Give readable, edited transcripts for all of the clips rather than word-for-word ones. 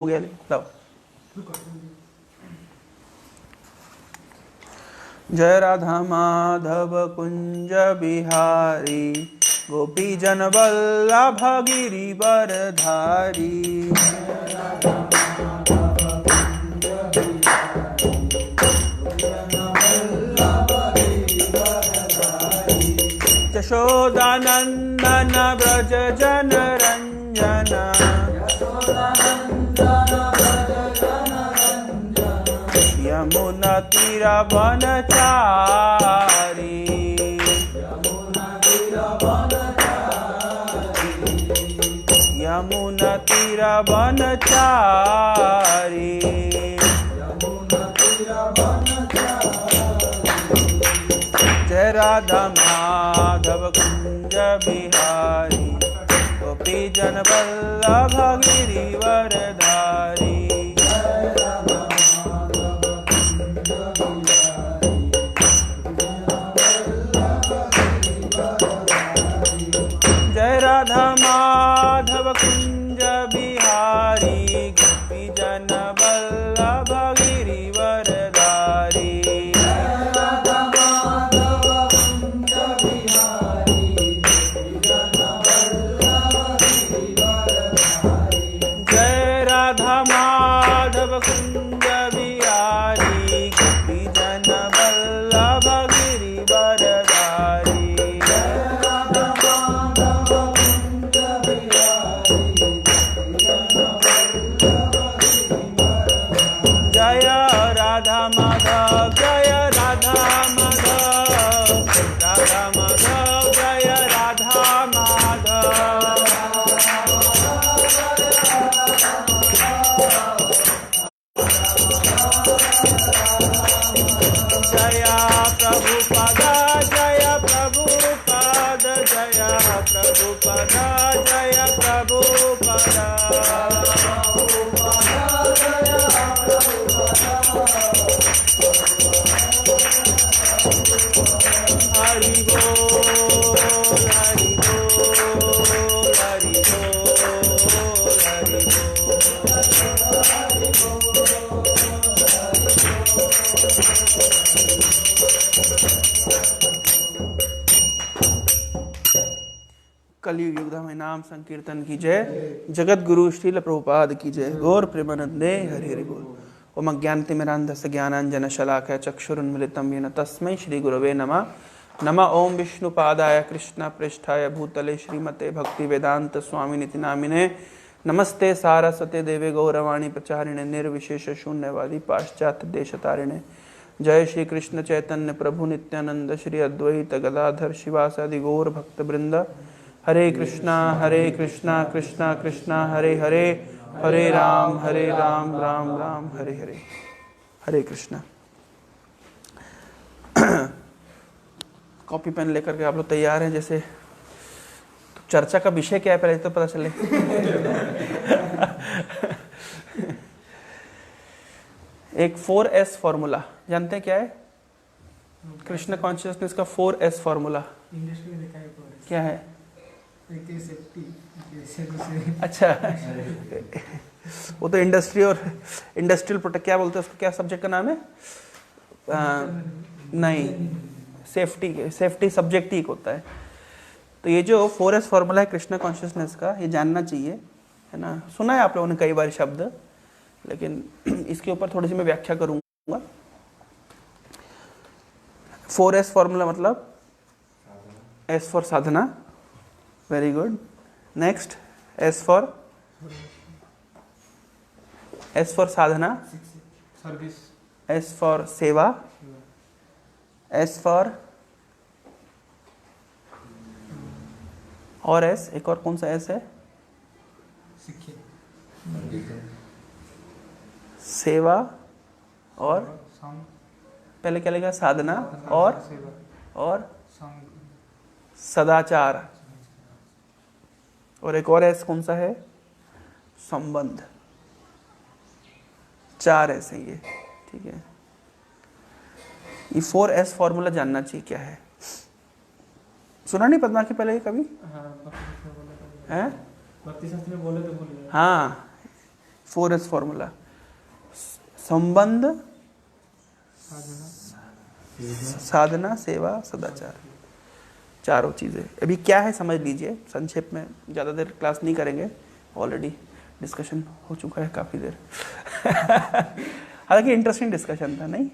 हो गया लाओ। जय राधा माधव कुंज बिहारी गोपी जन वल्लभ गिरिवर धारी। यशोदानंदन व्रज जन रंजन यमुना तीरा वनचारी। यमुना तीरा वनचारी। जय राधा माधव कुंज बिहारी गोपी जन वल्लभ गिरिवर धारी। जय राधा माधव कुंज बिहारी गोपी जन वल्लभ गिरिवर धारी। जय राधा माधव कुंज बिहारी गोपी जन वल्लभ गिरिवर धारी। जय राधा माधव जय राधा माधव राधा माधव जय राधा माधव। जय प्रभुपद जय प्रभुपद जय प्रभुपद जय प्रभुपद। हरि बोल हरि बोल हरि बोल हरि कलयुग युगधाम नाम संकीर्तन की जय। जगत गुरु श्रील प्रभुपाद की जय। गौर प्रेमानंदे हरि हरि बोल। ओम अज्ञानतिमिरान्धस्य ज्ञानाञ्जन शलाकया चक्षुरुन्मिलितं येन तस्मै श्री गुरवे नमः। नमः ओम विष्णुपादाय कृष्ण पृष्ठाय भूतले श्रीमते भक्ति वेदांत स्वामिनिति नामिने। नमस्ते सारस्वते देवे गौरवाणी प्रचारिणे निर्विशेष शून्यवादी पाश्चात्य देशतारिणे। जय श्री कृष्ण चैतन्य प्रभु नित्यानंद श्री अद्वैत गदाधर शिवासादि गौर भक्त वृंद। हरे कृष्णा कृष्णा कृष्णा हरे हरे हरे राम राम राम हरे हरे। हरे कृष्णा। कॉपी पेन लेकर के आप लोग तैयार हैं? जैसे तो चर्चा का विषय क्या है पहले तो पता चले। एक 4S फॉर्मूला जानते हैं क्या है? कृष्ण कॉन्शियसनेस का 4S फॉर्मूला क्या है? अच्छा वो तो इंडस्ट्री और इंडस्ट्रियल प्रोटेक्ट क्या बोलते हैं उसको, क्या सब्जेक्ट का नाम है? नहीं, सेफ्टी सब्जेक्ट ही होता है। तो ये जो 4S फॉर्मूला है कृष्ण कॉन्शियसनेस का, ये जानना चाहिए, है ना? सुना है आप लोगों ने कई बार शब्द, लेकिन इसके ऊपर थोड़ी सी मैं व्याख्या करूंगा। 4S फॉर्मूला मतलब S for Sadhana, very good. Next S for Sadhana, service, S for सेवा, S फॉर और S, एक और कौन सा S है? सेवा और पहले क्या लिखा? साधना और सदाचार। और एक और S कौन सा है? संबंध। 4 S है ये, ठीक है। ये 4S फॉर्मूला जानना चाहिए क्या है। सुना नहीं पद्मा के पहले कभी? हाँ, हैं? भक्ति शास्त्र में बोले तो भूल गए। हाँ, 4S फॉर्मूला, संबंध, साधना, सेवा, सदाचार, चारों चीज़ें। अभी क्या है समझ लीजिए संक्षेप में, ज़्यादा देर क्लास नहीं करेंगे, ऑलरेडी डिस्कशन हो चुका है काफ़ी देर। हालांकि इंटरेस्टिंग डिस्कशन था, नहीं?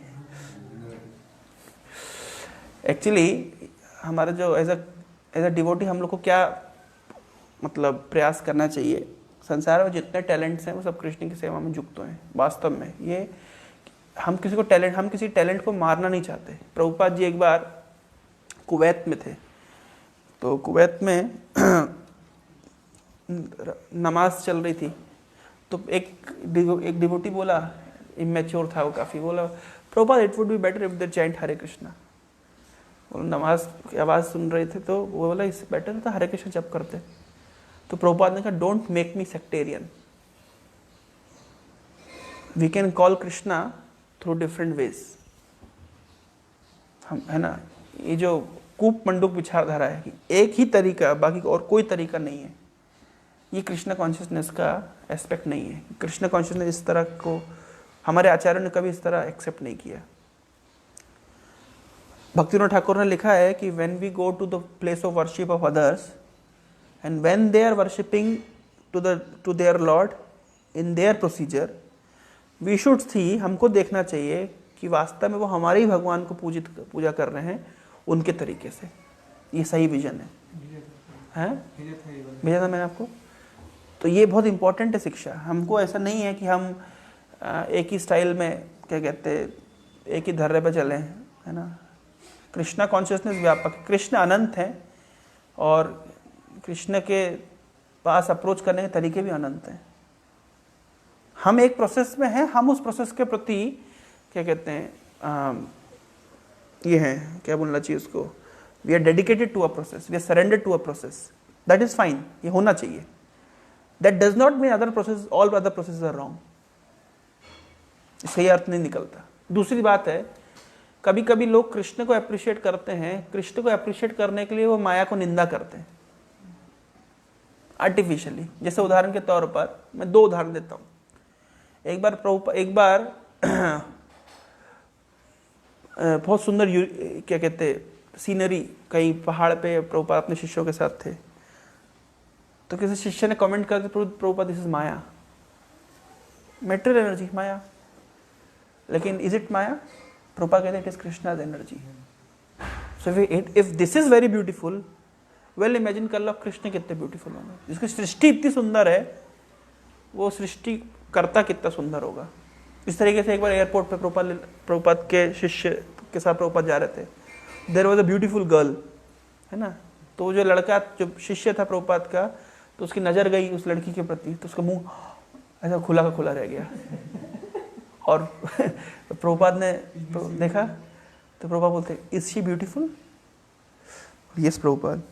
एक्चुअली हमारा जो एज अ डिवोटी हम लोग को क्या मतलब प्रयास करना चाहिए, संसार में जितने टैलेंट्स हैं वो सब कृष्ण की सेवा में युक्त हैं। वास्तव में ये हम किसी टैलेंट को मारना नहीं चाहते। प्रभुपाद जी एक बार कुवैत में थे, तो कुवैत में नमाज चल रही थी, तो एक डिवोटी बोला, इमेच्योर था वो काफ़ी, बोला Prabhupada it would be better if they chant Hare Krishna. वो नमाज की आवाज़ सुन रहे थे, तो वो बोला इससे बेटर तो हरे कृष्ण जप करते। तो प्रभुपाद ने कहा don't make me sectarian, we can call Krishna through different ways. हम है ना, ये जो कूप मंडूक विचारधारा है कि एक ही तरीका, बाकी और कोई तरीका नहीं है, ये कृष्ण कॉन्शियसनेस का एस्पेक्ट नहीं है। कृष्ण कॉन्शियसनेस इस तरह को हमारे आचार्यों ने कभी इस तरह एक्सेप्ट नहीं किया। भक्तिविनोद ठाकुर ने लिखा है कि when we go to the place of worship of others and when they are worshipping to their lord in their procedure, we should see, हमको देखना चाहिए कि वास्तव में वो हमारे ही भगवान को पूजा कर रहे हैं उनके तरीके से। ये सही विजन है, भेजा था मैंने आपको। तो ये बहुत इंपॉर्टेंट है शिक्षा। हमको ऐसा नहीं है कि हम एक ही स्टाइल में क्या कहते हैं, एक ही धर्रे पे चलें, है ना। कृष्णा कॉन्शियसनेस व्यापक है, कृष्ण अनंत है और कृष्ण के पास अप्रोच करने के तरीके भी अनंत हैं। हम एक प्रोसेस में हैं, हम उस प्रोसेस के प्रति क्या कहते हैं, ये हैं, क्या बोलना चाहिए उसको, we are dedicated to a process, we are surrendered to a process, that is fine, ये होना चाहिए। That does not mean other process, all other process are wrong, सही अर्थ नहीं निकलता। दूसरी बात है, कभी कभी लोग कृष्ण को अप्रिशिएट करते हैं, कृष्ण को अप्रिशिएट करने के लिए वो माया को निंदा करते हैं आर्टिफिशियली। जैसे उदाहरण के तौर पर मैं 2 उदाहरण देता हूँ। एक बार बहुत सुंदर क्या कहते सीनरी, कहीं पहाड़ पे प्रभुपाद अपने शिष्यों के साथ थे, तो किसी शिष्य ने कमेंट कर दिया Prabhupada this is maya, material energy maya. लेकिन इज इट माया? प्रभुपाद कहते it is Krishna's energy. So if this is very beautiful, well imagine कर लो कृष्ण कितने ब्यूटीफुल होंगे। जिसकी सृष्टि इतनी सुंदर है, वो सृष्टि करता कितना सुंदर होगा। इस तरीके से एक बार एयरपोर्ट पे प्रभुपाद के शिष्य के साथ प्रभुपाद जा रहे थे, there was a beautiful girl, है ना। तो जो लड़का, जो शिष्य था प्रभुपाद का, तो उसकी नज़र गई उस लड़की के प्रति, तो उसका मुंह ऐसा खुला का खुला रह गया। और प्रभुपाद ने देखा, तो प्रभुपाद बोलते is she beautiful? Yes Prabhupada.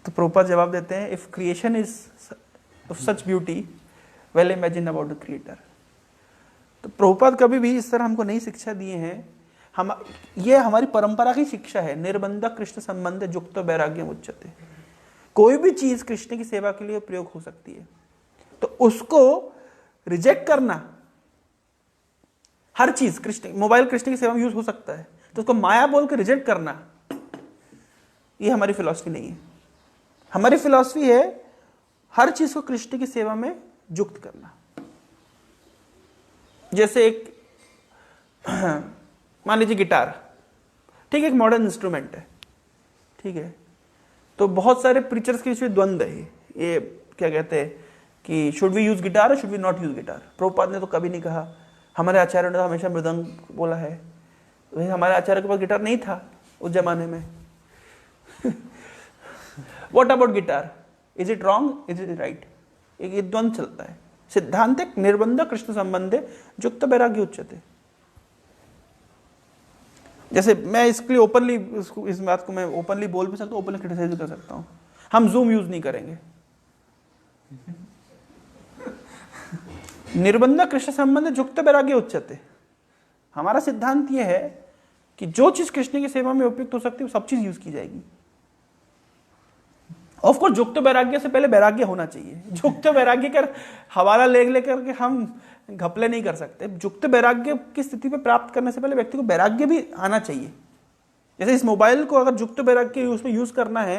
तो प्रभुपाद जवाब देते हैं if creation is of such beauty, well imagine about the creator. तो प्रभुपाद कभी भी इस तरह हमको नहीं शिक्षा दिए हैं। ये हमारी परंपरा की शिक्षा है, निर्बंध कृष्ण संबंध युक्त वैराग्य उच्चते। कोई भी चीज कृष्ण की सेवा के लिए प्रयोग हो सकती है, तो उसको रिजेक्ट करना, हर चीज कृष्ण, मोबाइल कृष्ण की सेवा में यूज हो सकता है, तो उसको माया बोल के रिजेक्ट करना, ये हमारी फिलॉसफी नहीं है। हमारी फिलॉसफी है हर चीज को कृष्ण की सेवा में युक्त करना। जैसे एक मान लीजिए गिटार, ठीक है, एक मॉडर्न इंस्ट्रूमेंट है, ठीक है। तो बहुत सारे प्रीचर्स के बीच में द्वंद्व है, ये क्या कहते हैं कि शुड वी यूज गिटार और should we not use guitar. Prabhupada ने तो कभी नहीं कहा, हमारे आचार्यों ने तो हमेशा मृदंग बोला है। हमारे आचार्य के पास गिटार नहीं था उस जमाने में। What about guitar, is it wrong, is it right? ये द्वंद्व चलता है। सिद्धांतिक निर्बंध कृष्ण संबंधे युक्त वैराग्य उच्चते। जैसे मैं इसके लिए ओपनली, इस बात को मैं ओपनली बोल भी सकता हूँ, ओपनली क्रिटिसाइज भी कर सकता हूँ। हम जूम यूज नहीं करेंगे। निर्बंध कृष्ण संबंध युक्त वैराग्य उच्चते। हमारा सिद्धांत यह है कि जो चीज कृष्ण की सेवा में उपयुक्त हो सकती है वो सब चीज यूज की जाएगी। ऑफ कोर्स युक्त वैराग्य से पहले वैराग्य होना चाहिए। युक्त वैराग्य का हवाला ले लेकर के हम घपले नहीं कर सकते। युक्त वैराग्य की स्थिति पे प्राप्त करने से पहले व्यक्ति को वैराग्य भी आना चाहिए। जैसे इस मोबाइल को अगर युक्त वैराग्य उसमें यूज करना है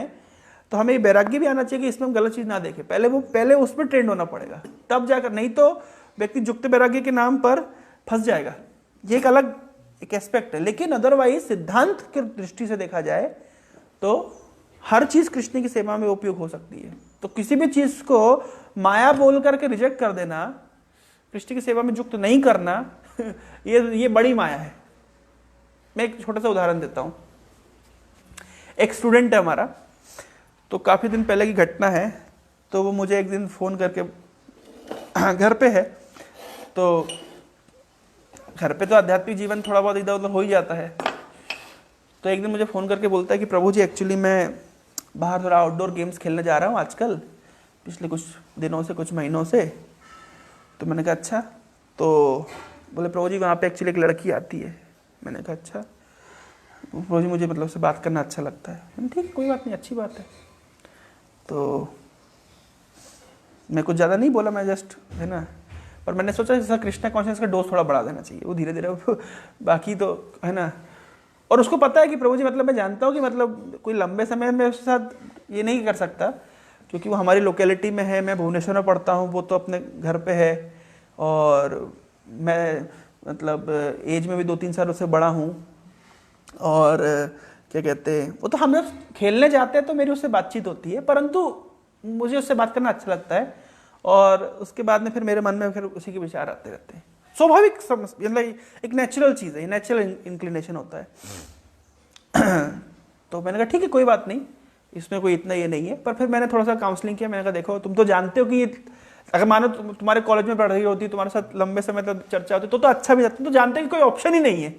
तो हमें वैराग्य भी आना चाहिए कि इसमें हम गलत चीज ना देखें। पहले उसमें ट्रेंड होना पड़ेगा, तब जाकर, नहीं तो व्यक्ति युक्त वैराग्य के नाम पर फंस जाएगा। ये एक अलग एक एस्पेक्ट है। लेकिन अदरवाइज सिद्धांत की दृष्टि से देखा जाए तो हर चीज कृष्ण की सेवा में उपयोग हो सकती है। तो किसी भी चीज को माया बोल करके रिजेक्ट कर देना, कृष्ण की सेवा में युक्त नहीं करना, ये बड़ी माया है। मैं एक छोटा सा उदाहरण देता हूं। एक स्टूडेंट है हमारा, तो काफी दिन पहले की घटना है। तो वो मुझे एक दिन फोन करके, घर पे है तो घर पे तो आध्यात्मिक जीवन थोड़ा बहुत इधर उधर हो ही जाता है। तो एक दिन मुझे फ़ोन करके बोलता है कि प्रभु जी एक्चुअली मैं बाहर थोड़ा आउटडोर गेम्स खेलने जा रहा हूँ आजकल, पिछले कुछ दिनों से, कुछ महीनों से। तो मैंने कहा अच्छा। तो बोले प्रभु जी वहाँ पे एक्चुअली एक लड़की आती है। मैंने कहा अच्छा। प्रभु जी मुझे मतलब उससे बात करना अच्छा लगता है। मैंने ठीक है, कोई बात नहीं, अच्छी बात है। तो मैं कुछ ज़्यादा नहीं बोला, मैं जस्ट, है ना, पर मैंने सोचा जैसा कृष्णा कॉन्शियस का डोज थोड़ा बढ़ा देना चाहिए, वो धीरे धीरे बाकी तो, है ना। और उसको पता है कि प्रभु जी मतलब मैं जानता हूँ कि मतलब कोई लंबे समय में उसके साथ ये नहीं कर सकता, क्योंकि वो हमारी लोकेलिटी में है, मैं भुवनेश्वर में पढ़ता हूँ, वो तो अपने घर पे है, और मैं मतलब एज में भी 2-3 साल उससे बड़ा हूँ। और क्या कहते हैं, वो तो हम जब खेलने जाते हैं तो मेरी उससे बातचीत होती है, परंतु मुझे उससे बात करना अच्छा लगता है। और उसके बाद में फिर मेरे मन में फिर उसी के विचार आते रहते हैं। स्वाभाविक, मतलब एक नेचुरल चीज़ है, नेचुरल इंक्लिनेशन होता है। तो मैंने कहा ठीक है, कोई बात नहीं, इसमें कोई इतना ये नहीं है। पर फिर मैंने थोड़ा सा काउंसलिंग किया। मैंने कहा देखो, तुम तो जानते हो कि अगर मानो तुम्हारे कॉलेज में पढ़ रही होती, तुम्हारे साथ लंबे समय तक चर्चा होती, तो अच्छा भी जाता। तो जानते हो कि कोई ऑप्शन ही नहीं है,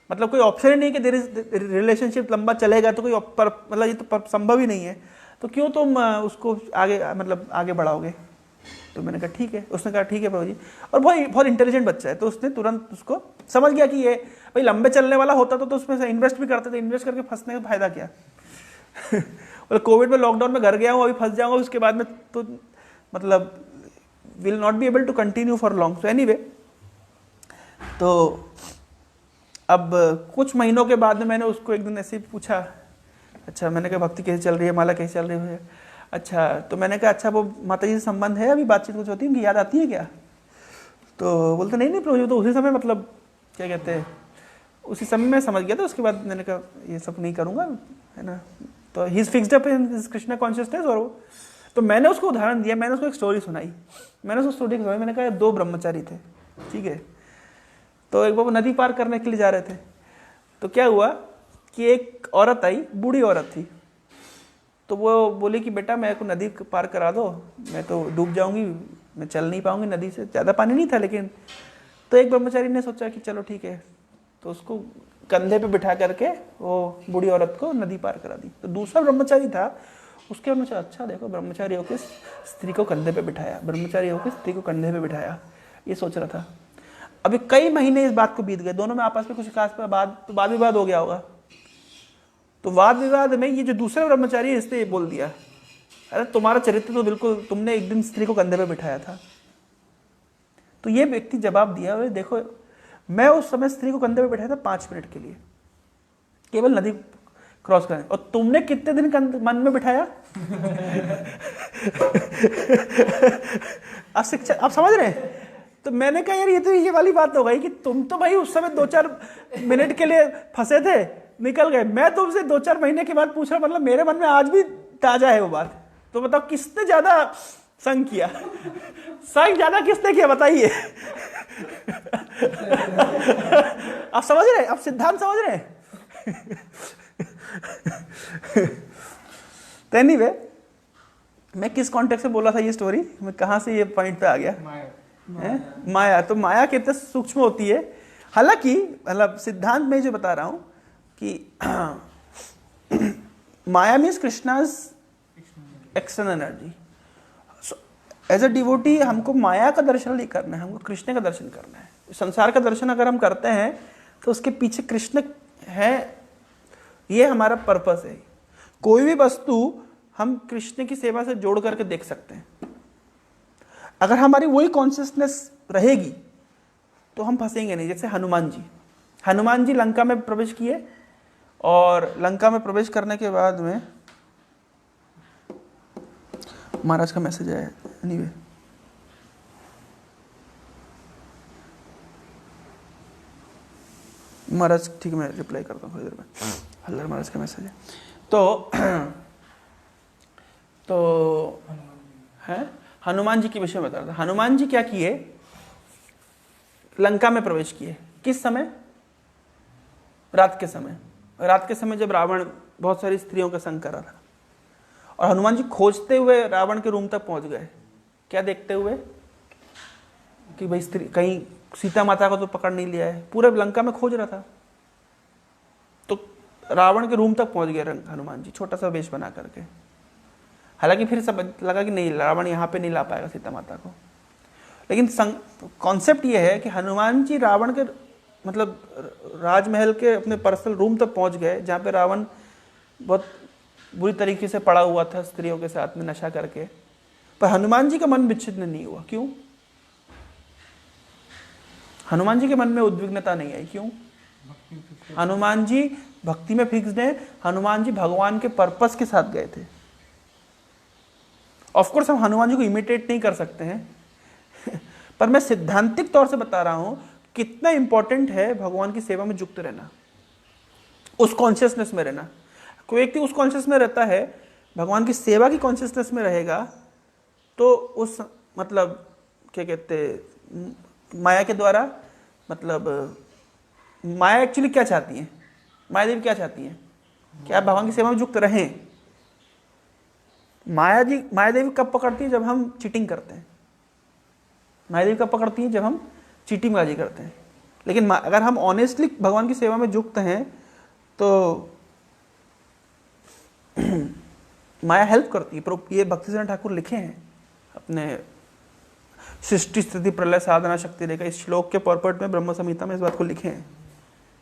मतलब कोई ऑप्शन ही नहीं कि रिलेशनशिप लंबा चलेगा, तो कोई मतलब ये तो संभव ही नहीं है, तो क्यों तुम उसको आगे मतलब आगे बढ़ाओगे। तो मैंने कहा ठीक है। उसने कहा ठीक है प्रभु जी। और बहुत इंटेलिजेंट बच्चा है, तो उसने तुरंत उसको समझ गया कि ये भाई लंबे चलने वाला होता तो उसमें से इन्वेस्ट भी करते थे, इन्वेस्ट करके फंसने का फायदा क्या। और कोविड में, लॉकडाउन में घर गया हूँ, अभी फंस जाऊंगा, उसके बाद में तो मतलब will not be able to continue for long. So anyway, तो अब कुछ महीनों के बाद में मैंने उसको एक दिन ऐसे ही पूछा, अच्छा, मैंने कहा भक्ति कैसे चल रही है, माला कैसे चल रही है। अच्छा, तो मैंने कहा अच्छा, वो माता जी से संबंध है, अभी बातचीत कुछ होती है, उनकी याद आती है क्या। तो बोलते नहीं नहीं प्रभु जी, तो उसी समय मतलब क्या कहते हैं, उसी समय मैं समझ गया था। उसके बाद मैंने कहा ये सब नहीं करूँगा, है ना। तो he is fixed up in Krishna consciousness. और वो, तो मैंने उसको उदाहरण दिया, मैंने उसको एक स्टोरी सुनाई। मैंने उसको स्टोरी सुनाई, मैंने कहा 2 ब्रह्मचारी थे, ठीक है। तो एक बार वो नदी पार करने के लिए जा रहे थे। तो क्या हुआ कि एक औरत आई, बूढ़ी औरत थी। तो वो बोली कि बेटा मेरे को नदी पार करा दो, मैं तो डूब जाऊंगी, मैं चल नहीं पाऊंगी नदी से। ज़्यादा पानी नहीं था लेकिन। तो एक ब्रह्मचारी ने सोचा कि चलो ठीक है, तो उसको कंधे पे बिठा करके वो बूढ़ी औरत को नदी पार करा दी। तो दूसरा ब्रह्मचारी था, उसके अनुसार अच्छा देखो, ब्रह्मचारी होकर स्त्री को कंधे पे बिठाया, ब्रह्मचारी होकर स्त्री को कंधे पे बिठाया, ये सोच रहा था। अभी कई महीने इस बात को बीत गए, दोनों में आपस में कुछ खास वाद विवाद हो गया होगा। तो वाद विवाद में ये जो दूसरा ब्रह्मचारी है, इसने ये बोल दिया, अरे तुम्हारा चरित्र तो बिल्कुल, तुमने एक दिन स्त्री को कंधे पे बिठाया था। तो ये व्यक्ति जवाब दिया, अरे देखो, मैं उस समय स्त्री को कंधे पे बिठाया था 5 मिनट के लिए, केवल नदी क्रॉस करने, और तुमने कितने दिन मन में बिठाया। आप समझ रहे हैं। तो मैंने कहा यार ये तो ये वाली बात हो गई कि तुम तो भाई उस समय 2-4 मिनट के लिए फंसे थे, निकल गए। मैं तुमसे 2-4 महीने के बाद पूछ रहा, मतलब मेरे मन में आज भी ताजा है वो बात। तो बताओ किसने ज्यादा संग किया, संग ज्यादा किसने किया, बताइए। आप समझ रहे, आप सिद्धांत समझ रहे हैं। तो एनीवे, मैं किस कॉन्टेक्स्ट से बोला था ये स्टोरी, मैं कहां से ये पॉइंट पे आ गया। माया। तो माया कितने सूक्ष्म होती है। हालांकि मतलब सिद्धांत में जो बता रहा हूं कि maya means Krishna's external energy. As a devotee हमको माया का दर्शन नहीं करना है, हमको कृष्ण का दर्शन करना है। संसार का दर्शन अगर हम करते हैं तो उसके पीछे कृष्ण है, ये हमारा पर्पस है। कोई भी वस्तु हम कृष्ण की सेवा से जोड़ करके देख सकते हैं। अगर हमारी वही कॉन्शियसनेस रहेगी तो हम फंसेंगे नहीं। जैसे हनुमान जी लंका में प्रवेश किए, और लंका में प्रवेश करने के बाद में महाराज का मैसेज आया। एनीवे, महाराज ठीक है, मैं रिप्लाई करता हूँ थोड़ी देर में। हल्लर महाराज का मैसेज है। तो है हनुमान जी के विषय में बता रहा था। हनुमान जी क्या किए, लंका में प्रवेश किए। किस समय? रात के समय। रात के समय जब रावण बहुत सारी स्त्रियों का संग कर रहा था, और हनुमान जी खोजते हुए रावण के रूम तक पहुंच गए। क्या देखते हुए? कि भाई स्त्री कहीं सीता माता को तो पकड़ नहीं लिया है। पूरे लंका में खोज रहा था, तो रावण के रूम तक पहुंच गए हनुमान जी, छोटा सा वेश बना करके। हालांकि फिर सब लगा कि नहीं, रावण यहाँ पे नहीं ला पाएगा सीता माता को। लेकिन कॉन्सेप्ट ये है कि हनुमान जी रावण के मतलब राजमहल के अपने पर्सनल रूम तक पहुंच गए, जहाँ पे रावण बहुत बुरी तरीके से पड़ा हुआ था स्त्रियों के साथ में नशा करके। पर हनुमान जी का मन विच्छिन्न नहीं हुआ। क्यों? हनुमान जी के मन में उद्विग्नता नहीं आई। क्यों? हनुमान जी भक्ति में फिक्स्ड है। हनुमान जी भगवान के पर्पस के साथ गए थे। ऑफ कोर्स हम हनुमान जी को इमिटेट नहीं कर सकते हैं पर मैं सिद्धांतिक तौर से बता रहा हूं कितना इंपॉर्टेंट है भगवान की सेवा में युक्त रहना, उस कॉन्शियसनेस में रहना। कोई व्यक्ति उस कॉन्शियस में रहता है, भगवान की सेवा की कॉन्शियसनेस में रहेगा, तो उस मतलब क्या कहते माया के द्वारा, मतलब माया एक्चुअली क्या चाहती है? माया देवी क्या चाहती है? कि आप भगवान की सेवा में युक्त रहें। माया देवी कब पकड़ती है? जब हम चीटिंग करते हैं। माया देवी कब पकड़ती है? जब हम चीटिंगबाजी करते हैं। लेकिन अगर हम ऑनेस्टली भगवान की सेवा में युक्त हैं तो माया हेल्प करती है। ये भक्तिसिद्धांत ठाकुर लिखे हैं अपने सृष्टि स्थिति प्रलय साधना शक्ति रेखा, इस श्लोक के पर्पट में ब्रह्म संहिता में इस बात को लिखे हैं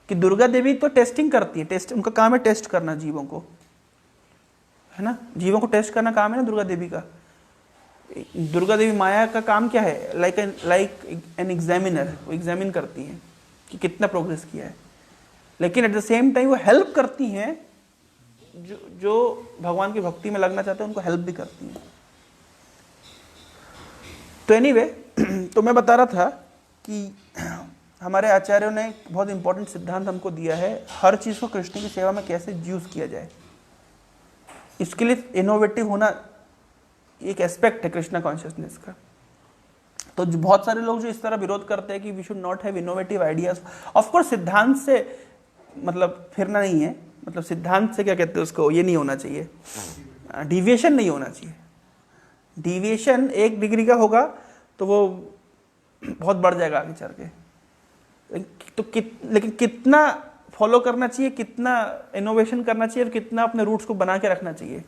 कि दुर्गा देवी तो टेस्टिंग करती है। उनका काम है टेस्ट करना जीवों को, है ना। जीवों को टेस्ट करना काम है ना दुर्गा देवी का। दुर्गा देवी माया का काम क्या है? लाइक एन एग्जामिनर, वो एग्जामिन करती हैं कि कितना प्रोग्रेस किया है। लेकिन एट द सेम टाइम वो हेल्प करती हैं, जो भगवान की भक्ति में लगना चाहते हैं उनको हेल्प भी करती हैं। तो एनीवे, तो मैं बता रहा था कि हमारे आचार्यों ने बहुत इंपॉर्टेंट सिद्धांत हमको दिया है, हर चीज़ को कृष्ण की सेवा में कैसे यूज किया जाए। इसके लिए इनोवेटिव होना एक एस्पेक्ट है कृष्णा कॉन्शियसनेस का। तो बहुत सारे लोग जो इस तरह विरोध करते हैं कि we should not have innovative ideas, of course सिद्धांत से मतलब फिरना नहीं है, मतलब सिद्धांत से क्या कहते हैं उसको, ये नहीं होना चाहिए, डिविएशन नहीं होना चाहिए। डिविएशन 1 डिग्री का होगा तो वो बहुत बढ़ जाएगा आगे चल के। तो लेकिन कितना फॉलो करना चाहिए, कितना इनोवेशन करना चाहिए और कितना अपने रूट्स को बना के रखना चाहिए,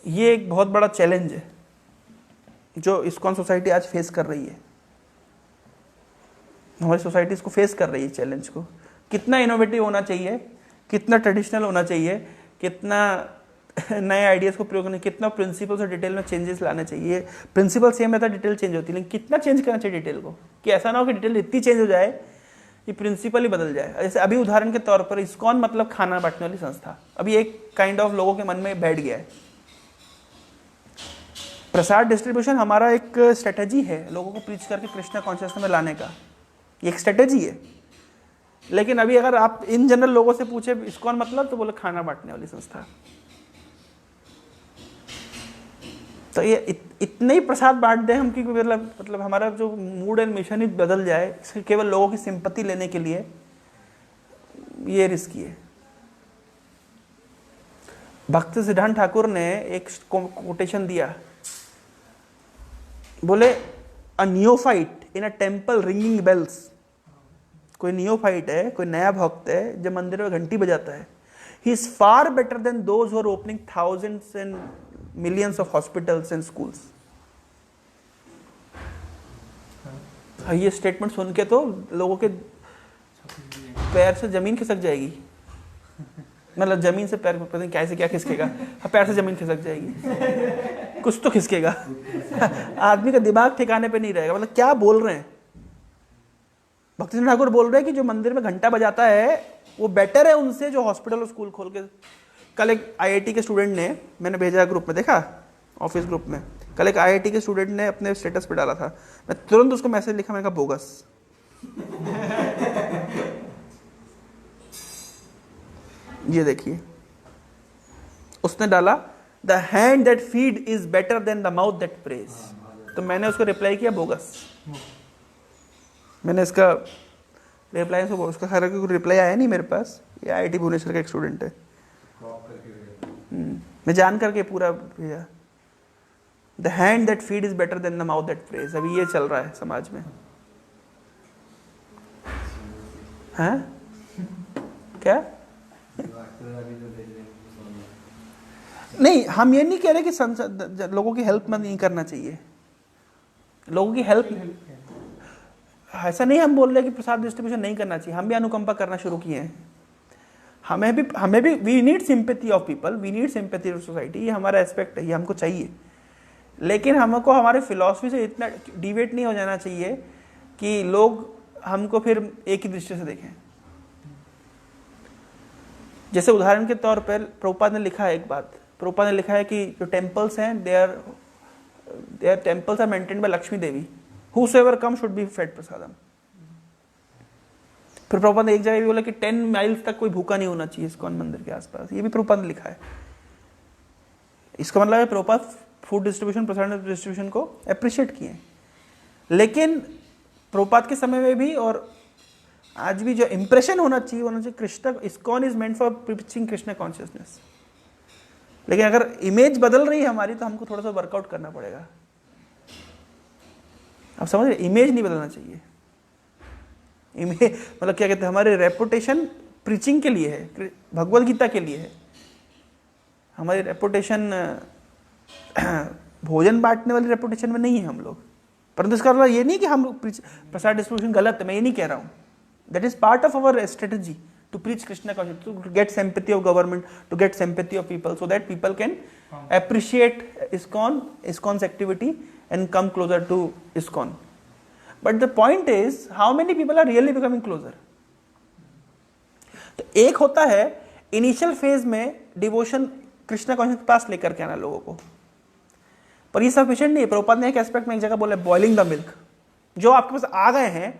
ये एक बहुत बड़ा चैलेंज है जो इस्कॉन सोसाइटी आज फेस कर रही है। हमारी सोसाइटी इसको फेस कर रही है चैलेंज को। कितना इनोवेटिव होना चाहिए, कितना ट्रेडिशनल होना चाहिए, कितना नए आइडियाज को प्रयोग करना, कितना प्रिंसिपल्स और डिटेल में चेंजेस लाने चाहिए। प्रिंसिपल सेम रहता है, डिटेल चेंज होती है, लेकिन कितना चेंज करना चाहिए डिटेल को, कि ऐसा ना हो कि डिटेल इतनी चेंज हो जाए कि प्रिंसिपल ही बदल जाए। जैसे अभी उदाहरण के तौर पर इस्कॉन मतलब खाना बांटने वाली संस्था, अभी एक काइंड ऑफ लोगों के मन में बैठ गया है। प्रसाद डिस्ट्रीब्यूशन हमारा एक स्ट्रेटेजी है लोगों को प्रीच करके कृष्णा कॉन्शियसनेस में लाने का, ये एक स्ट्रेटेजी है। लेकिन अभी अगर आप इन जनरल लोगों से पूछे इस्कॉन मतलब, तो बोले खाना बांटने वाली संस्था। तो ये इतने ही प्रसाद बांट दें हम कि मतलब हमारा जो मूड एंड मिशन ही बदल जाए केवल लोगों की सिंपैथी लेने के लिए, ये रिस्की है। भक्ति सिद्धांत ठाकुर ने एक कोटेशन दिया, बोले a neophyte in a temple ringing bells. कोई नियोफाइट है, कोई नया भक्त है जो मंदिर में घंटी बजाता है, he is far better than those who are opening thousands and millions of hospitals and schools. ये स्टेटमेंट सुन के तो लोगों के पैर से जमीन खिसक जाएगी। मतलब जमीन से पैर, पता नहीं कैसे क्या खिसकेगा, पैर से जमीन खिसक जाएगी, कुछ तो खिसकेगा। आदमी का दिमाग ठिकाने पे नहीं रहेगा, मतलब क्या बोल रहे हैं। भक्ति ठाकुर बोल रहे हैं कि जो मंदिर में घंटा बजाता है वो बेटर है उनसे जो हॉस्पिटल और स्कूल खोल के। कल एक आईआईटी के स्टूडेंट ने, मैंने भेजा ग्रुप में, देखा ऑफिस ग्रुप में, कल एक आईआईटी के स्टूडेंट ने अपने स्टेटस पे डाला था, मैं तुरंत उसको मैसेज लिखा, मैंने कहा बोगस। ये देखिए उसने डाला the hand that feed is better than the mouth that praise, तो मैंने उसको रिप्लाई किया बोगस। मैंने इसका रिप्लाई, उसका खैर रिप्लाई आया नहीं मेरे पास, ये आईआईटी भुवनेश्वर का एक स्टूडेंट है, मैं जान करके पूरा भेजा। The hand that feed is better than the mouth that praise, अभी ये चल रहा है समाज में, हैं क्या? नहीं, हम ये नहीं कह रहे कि लोगों की हेल्प में नहीं करना चाहिए, लोगों की हेल्प, ऐसा नहीं हम बोल रहे कि प्रसाद डिस्ट्रीब्यूशन नहीं करना चाहिए, हम भी अनुकंपा करना शुरू किए हैं। हमें भी we need sympathy of people, we need sympathy of society, ये हमारा एस्पेक्ट है, ये हमको चाहिए। लेकिन हमको हमारे फिलॉसफी से इतना डिवेट नहीं हो जाना चाहिए कि लोग हमको फिर एक ही दृष्टि से देखें। जैसे उदाहरण के तौर पर प्रभुपाद ने लिखा है एक बात, प्रभुपाद ने लिखा है कि जो टेम्पल्स हैं their temples are maintained by Lakshmi Devi, whosoever come should be fed prasadam. फिर प्रभुपाद ने एक जगह भी बोला कि 10 माइल्स तक कोई भूखा नहीं होना चाहिए इस्कॉन मंदिर के आसपास, ये भी प्रभुपाद ने लिखा है। इसका मतलब है प्रभुपाद फूड डिस्ट्रीब्यूशन, प्रसाद डिस्ट्रीब्यूशन को अप्रिशिएट किए। लेकिन प्रभुपाद के समय में भी और आज भी जो इंप्रेशन होना चाहिए Krishna, ISKCON is meant for preaching Krishna consciousness. लेकिन अगर इमेज बदल रही है हमारी तो हमको थोड़ा सा वर्कआउट करना पड़ेगा। आप समझ रहे, इमेज नहीं बदलना चाहिए। इमेज मतलब क्या कहते हैं, हमारे रेपुटेशन प्रीचिंग के लिए है, भगवद गीता के लिए है। हमारी रेपुटेशन भोजन बांटने वाली रेपुटेशन में नहीं है हम लोग। परंतु इसका मतलब ये नहीं कि हम प्रसाद डिस्ट्रीब्यूशन गलत है, मैं ये नहीं कह रहा हूँ। That is part of our strategy to preach Krishna consciousness, to get sympathy of government, to get sympathy of people, so that people can appreciate ISKCON's activity and come closer to ISKCON. But the point is, how many people are really becoming closer? तो एक होता है initial phase में devotion Krishna conscious के पास लेकर के आना लोगों को, पर ये सफिशिएंट नहीं है। प्रभुपाद ने एक एस्पेक्ट में एक जगह बोला बॉइलिंग द मिल्क। जो आपके पास आ गए हैं,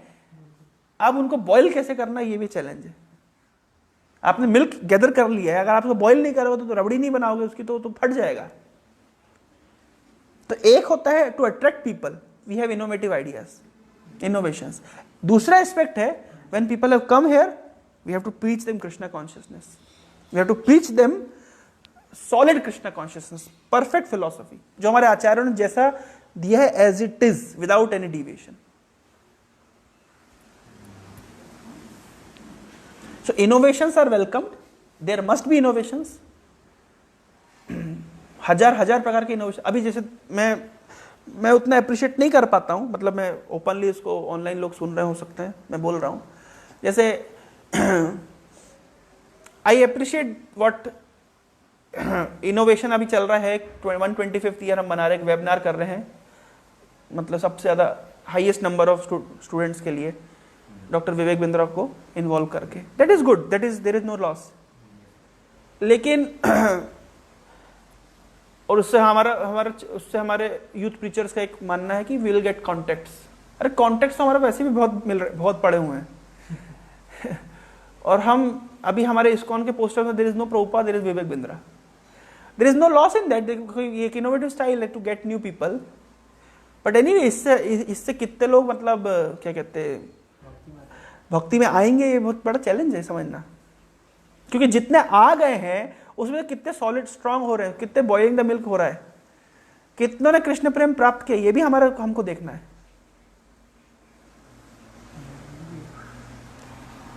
अब उनको बॉइल कैसे करना, ये भी चैलेंज है। आपने मिल्क गैदर कर लिया है, अगर आप उसको बॉईल नहीं करोगे तो रबड़ी नहीं बनाओगे उसकी, तो फट जाएगा। तो एक होता है to attract people, we have innovative ideas, innovations. दूसरा एस्पेक्ट है when people have come here, we have to preach them Krishna consciousness, we have to preach them solid Krishna consciousness, perfect philosophy जो हमारे आचार्यों ने जैसा दिया है as it is, without any deviation. So innovations are welcomed. There must be innovations. हजार प्रकार के इनोवेशन। अभी जैसे मैं उतना अप्रिशिएट नहीं कर पाता हूँ, मतलब मैं ओपनली इसको, ऑनलाइन लोग सुन रहे हो सकते हैं, मैं बोल रहा हूँ। जैसे आई अप्रिशिएट व्हाट इनोवेशन अभी चल रहा है। 125th ईयर हम मना रहे, एक वेबिनार कर रहे हैं, मतलब सबसे ज़्यादा हाईएस्ट नंबर ऑफ स्टूडेंट्स के लिए डॉक्टर विवेक बिंद्रा को इन्वॉल्व करके। That is good, that is, there is no loss. लेकिन और उससे हमारे यूथ प्रीचर्स का एक मानना है कि वी विल गेट कॉन्टेक्ट्स। अरे कॉन्टेक्ट्स तो हमारे वैसे भी बहुत पड़े हुए हैं। और हम अभी हमारे इस्कॉन के पोस्टर में there is no Prabhupada, there is Vivek Bindra, there is no loss in that. ये एक इनोवेटिव स्टाइल है to get new people. But anyway इससे कितने लोग मतलब क्या कहते हैं भक्ति में आएंगे, ये बहुत बड़ा चैलेंज है समझना। क्योंकि जितने आ गए हैं उसमें कितने सॉलिड स्ट्रांग हो रहे हैं, कितने बॉइलिंग द मिल्क हो रहा है, कितनों ने कृष्ण प्रेम प्राप्त किया, ये भी हमको देखना है।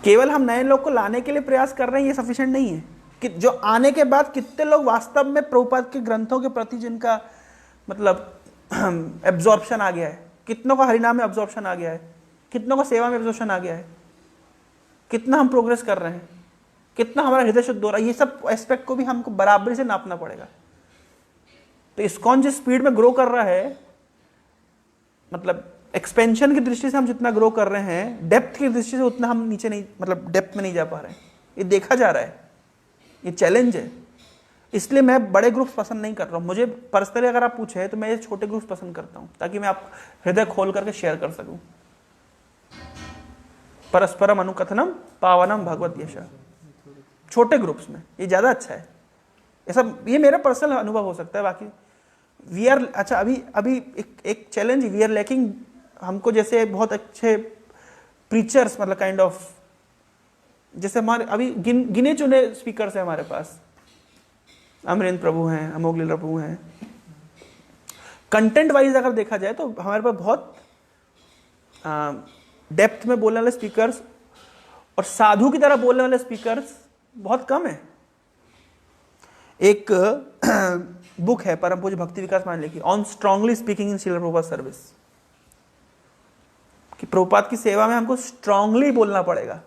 केवल हम नए लोग को लाने के लिए प्रयास कर रहे हैं, ये सफिशिएंट नहीं है। कि जो आने के बाद कितने लोग वास्तव में प्रभुपाद के ग्रंथों के प्रति जिनका मतलब एब्जॉर्प्शन आ गया है, कितनों का हरिनाम में एब्जॉर्प्शन आ गया है, कितनों का सेवा में एब्जॉर्प्शन आ गया है, कितना हम प्रोग्रेस कर रहे हैं। कितना हमारा हृदय शुद्ध हो रहा है, ये सब एस्पेक्ट को भी हमको बराबरी से नापना पड़ेगा। तो इस्कॉन जिस स्पीड में ग्रो कर रहा है, मतलब एक्सपेंशन की दृष्टि से हम जितना ग्रो कर रहे हैं, डेप्थ की दृष्टि से उतना हम नीचे नहीं, मतलब डेप्थ में नहीं जा पा रहे हैं। ये देखा जा रहा है, ये चैलेंज है। इसलिए मैं बड़े ग्रुप्स पसंद नहीं कर रहा हूँ। मुझे पर्सनली अगर आप पूछे तो मैं ये छोटे ग्रुप्स पसंद करता हूँ, ताकि मैं आप हृदय खोल करके शेयर कर सकूँ। परस्परम अनुकथनम पावनम भगवत यश, छोटे ग्रुप्स में ये ज्यादा अच्छा है। ये मेरा पर्सनल अनुभव हो सकता है। बाकी वी आर, अच्छा अभी एक चैलेंज, वी आर लैकिंग, हमको जैसे बहुत अच्छे प्रीचर्स, मतलब काइंड ऑफ, जैसे हमारे अभी गिने चुने स्पीकर्स हैं हमारे पास। अमरेंद्र प्रभु हैं, अमोघ लीला प्रभु हैं। कंटेंट वाइज अगर देखा जाए तो हमारे पास बहुत डेप्थ में बोलने वाले स्पीकर्स और साधु की तरह बोलने वाले स्पीकर्स बहुत कम है। एक बुक है परम पूज्य भक्ति विकास मान लिखी, on strongly speaking in Srila Prabhupada service, कि प्रभुपाद की सेवा में हमको स्ट्रांगली बोलना पड़ेगा।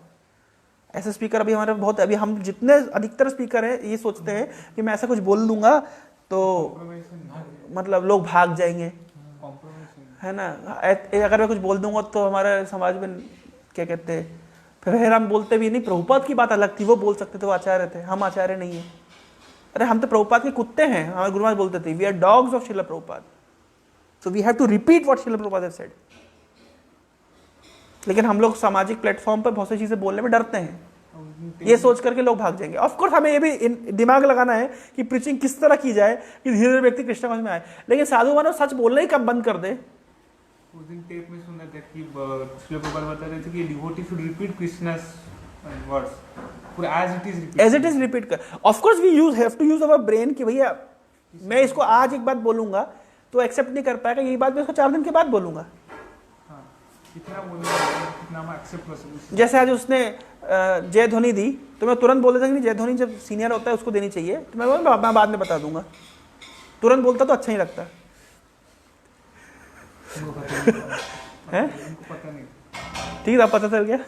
ऐसे स्पीकर अभी हमारे बहुत, अभी हम जितने अधिकतर स्पीकर है ये सोचते हैं कि मैं ऐसा कुछ बोल दूंगा तो मतलब लोग भाग जाएंगे, है ना। अगर मैं कुछ बोल दूंगा तो हमारे समाज में क्या कहते हैं, फिर हम बोलते भी नहीं। प्रभुपाद की बात अलग थी, वो बोल सकते थे, वो आचार्य थे, हम आचार्य नहीं है। अरे हम तो प्रभुपाद के कुत्ते हैं। हमारे गुरु महाराज बोलते थे, we are dogs of Srila Prabhupada, so we have to repeat what Srila Prabhupada have said. लेकिन हम लोग सामाजिक प्लेटफॉर्म पर बहुत सी चीजें बोलने में डरते हैं, ये सोच करके लोग भाग जाएंगे। ऑफ कोर्स हमें ये भी दिमाग लगाना है कि प्रीचिंग किस तरह की जाए कि धीरे धीरे व्यक्ति कृष्ण समझ में आए। लेकिन साधु मानव सच बोलना ही कब बंद कर दे। उस दिन टेप में सुना था कि श्रील प्रभुपाद बता रहे थे कि devotee should repeat Krishna's words पूरा एज इट इज रिपीट कर। Of course we have to use our brain कि भैया मैं इसको आज एक बात बोलूंगा तो एक्सेप्ट नहीं कर पाएगा, यही बात मैं इसको 4 दिन के बाद बोलूंगा। जैसे आज उसने जय ध्वनि दी तो मैं तुरंत बोल देता कि जय ध्वनि जब सीनियर होता है उसको देनी चाहिए, तो मैं बाद में बता दूंगा। तुरंत बोलता तो अच्छा ही लगता है। ठीक है, पता चल गया।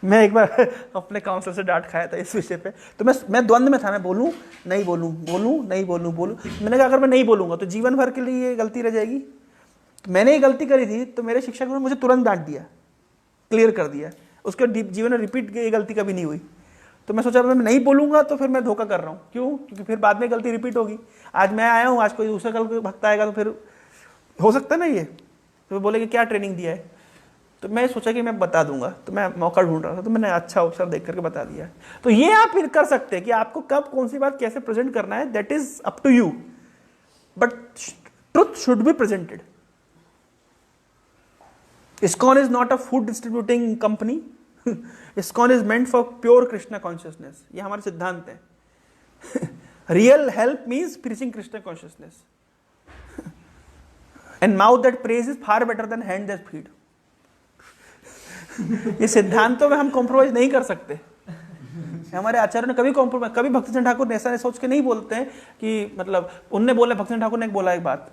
मैं एक बार अपने काउंसलर से डांट खाया था इस विषय पे, तो मैं द्वंद में था, मैं बोलूं नहीं बोलूं, बोलूं नहीं बोलूं, बोलूं। मैंने कहा अगर मैं नहीं बोलूंगा तो जीवन भर के लिए ये गलती रह जाएगी। तो मैंने ये गलती करी थी, तो मेरे शिक्षक ने मुझे तुरंत डांट दिया, क्लियर कर दिया। उसके जीवन में रिपीट ये गलती कभी नहीं हुई। तो मैं सोचा मैं नहीं बोलूंगा तो फिर मैं धोखा कर रहा हूँ। क्यों? क्योंकि फिर बाद में गलती रिपीट होगी। आज मैं आया हूँ, आज कोई दूसरा कल भक्त आएगा तो फिर हो सकता है ना ये, तो बोले कि क्या ट्रेनिंग दिया है। तो मैं सोचा कि मैं बता दूंगा, तो मैं मौका ढूंढ रहा था, तो मैंने अच्छा अवसर देख करके बता दिया। तो ये आप फिर कर सकते हैं कि आपको कब कौन सी बात कैसे प्रेजेंट करना है, that is up to you, but truth should be presented. ISKCON is not a food distributing company. ISKCON is meant for pure Krishna consciousness. ये हमारे सिद्धांत है। Real help means preaching Krishna consciousness. And mouth that prays is far better than hand that feed. ये सिद्धांतों में हम compromise नहीं कर सकते। हमारे आचार्य ने कभी कॉम्प्रोमाइज, कभी भक्तिचंद ठाकुर ने ऐसा सोच के नहीं बोलते हैं कि मतलब उनने बोला, भक्तिचंद ठाकुर ने बोला एक बात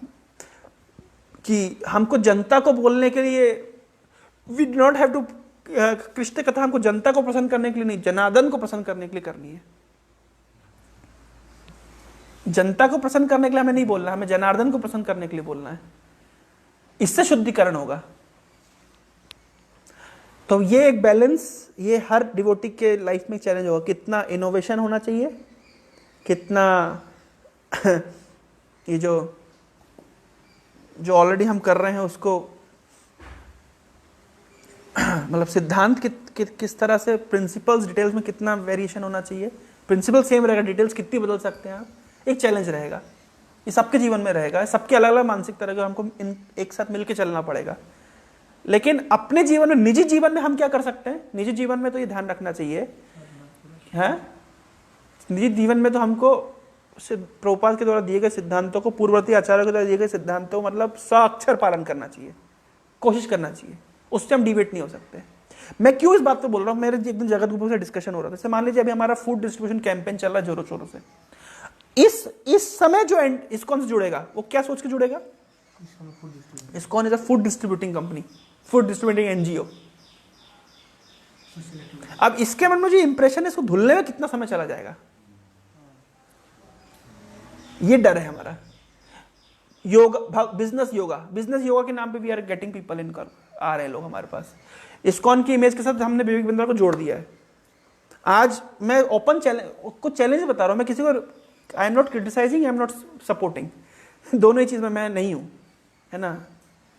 कि हमको जनता को बोलने के लिए we do not have to, Krishna कथा हमको जनता को प्रसन्न करने के लिए नहीं, जनार्दन को प्रसन्न करने के लिए करनी है। जनता को प्रसन्न करने के लिए हमें नहीं बोलना, हमें जनार्दन को प्रसन्न करने के लिए बोलना है। इससे शुद्धिकरण होगा। तो ये एक बैलेंस, ये हर डिवोटी के लाइफ में चैलेंज होगा। कितना इनोवेशन होना चाहिए, कितना ये जो ऑलरेडी हम कर रहे हैं उसको मतलब सिद्धांत किस तरह से, प्रिंसिपल्स डिटेल्स में कितना वेरिएशन होना चाहिए। प्रिंसिपल सेम रहेगा, डिटेल्स कितनी बदल सकते हैं आप, एक चैलेंज रहेगा। ये सबके जीवन में रहेगा, सबके अलग अलग मानसिक तरह का हमको एक साथ मिलकर चलना पड़ेगा। लेकिन अपने जीवन में, निजी जीवन में हम क्या कर सकते हैं? निजी जीवन में तो ये ध्यान रखना चाहिए है, निजी जीवन में तो हमको प्रभुपाद के द्वारा दिए गए सिद्धांतों को, पूर्ववर्ती आचार्यों के द्वारा दिए गए सिद्धांतों मतलब साक्षर पालन करना चाहिए, कोशिश करना चाहिए। उससे हम डिबेट नहीं हो सकते। मैं क्यों इस बात पे बोल रहा हूँ, मेरे एक दिन जगत गुरु से डिस्कशन हो रहा था। जैसे मान लीजिए अभी हमारा फूड डिस्ट्रीब्यूशन कैंपेन चल रहा है जोरों शोरों से। इस समय जो ISKCON से जुड़ेगा वो क्या सोच के जुड़ेगा? ISKCON is a food distributing company, food distributing NGO। अब इसके मन में जो इंप्रेशन है इसको धुलने में कितना समय चला जाएगा, ये डर है हमारा। योगा, बिजनेस योगा के नाम पे भी आर गेटिंग पीपल इन कर आ रहे हैं लोग हमारे पास। इस्कॉन की इमेज के साथ हमने विवेक बिंद्रा को जोड़ दिया है। आज मैं ओपन कुछ चैलेंज बता रहा हूं, मैं किसी को, I am not criticising, I am not supporting, दोनों ही चीज में मैं नहीं हूं, है ना।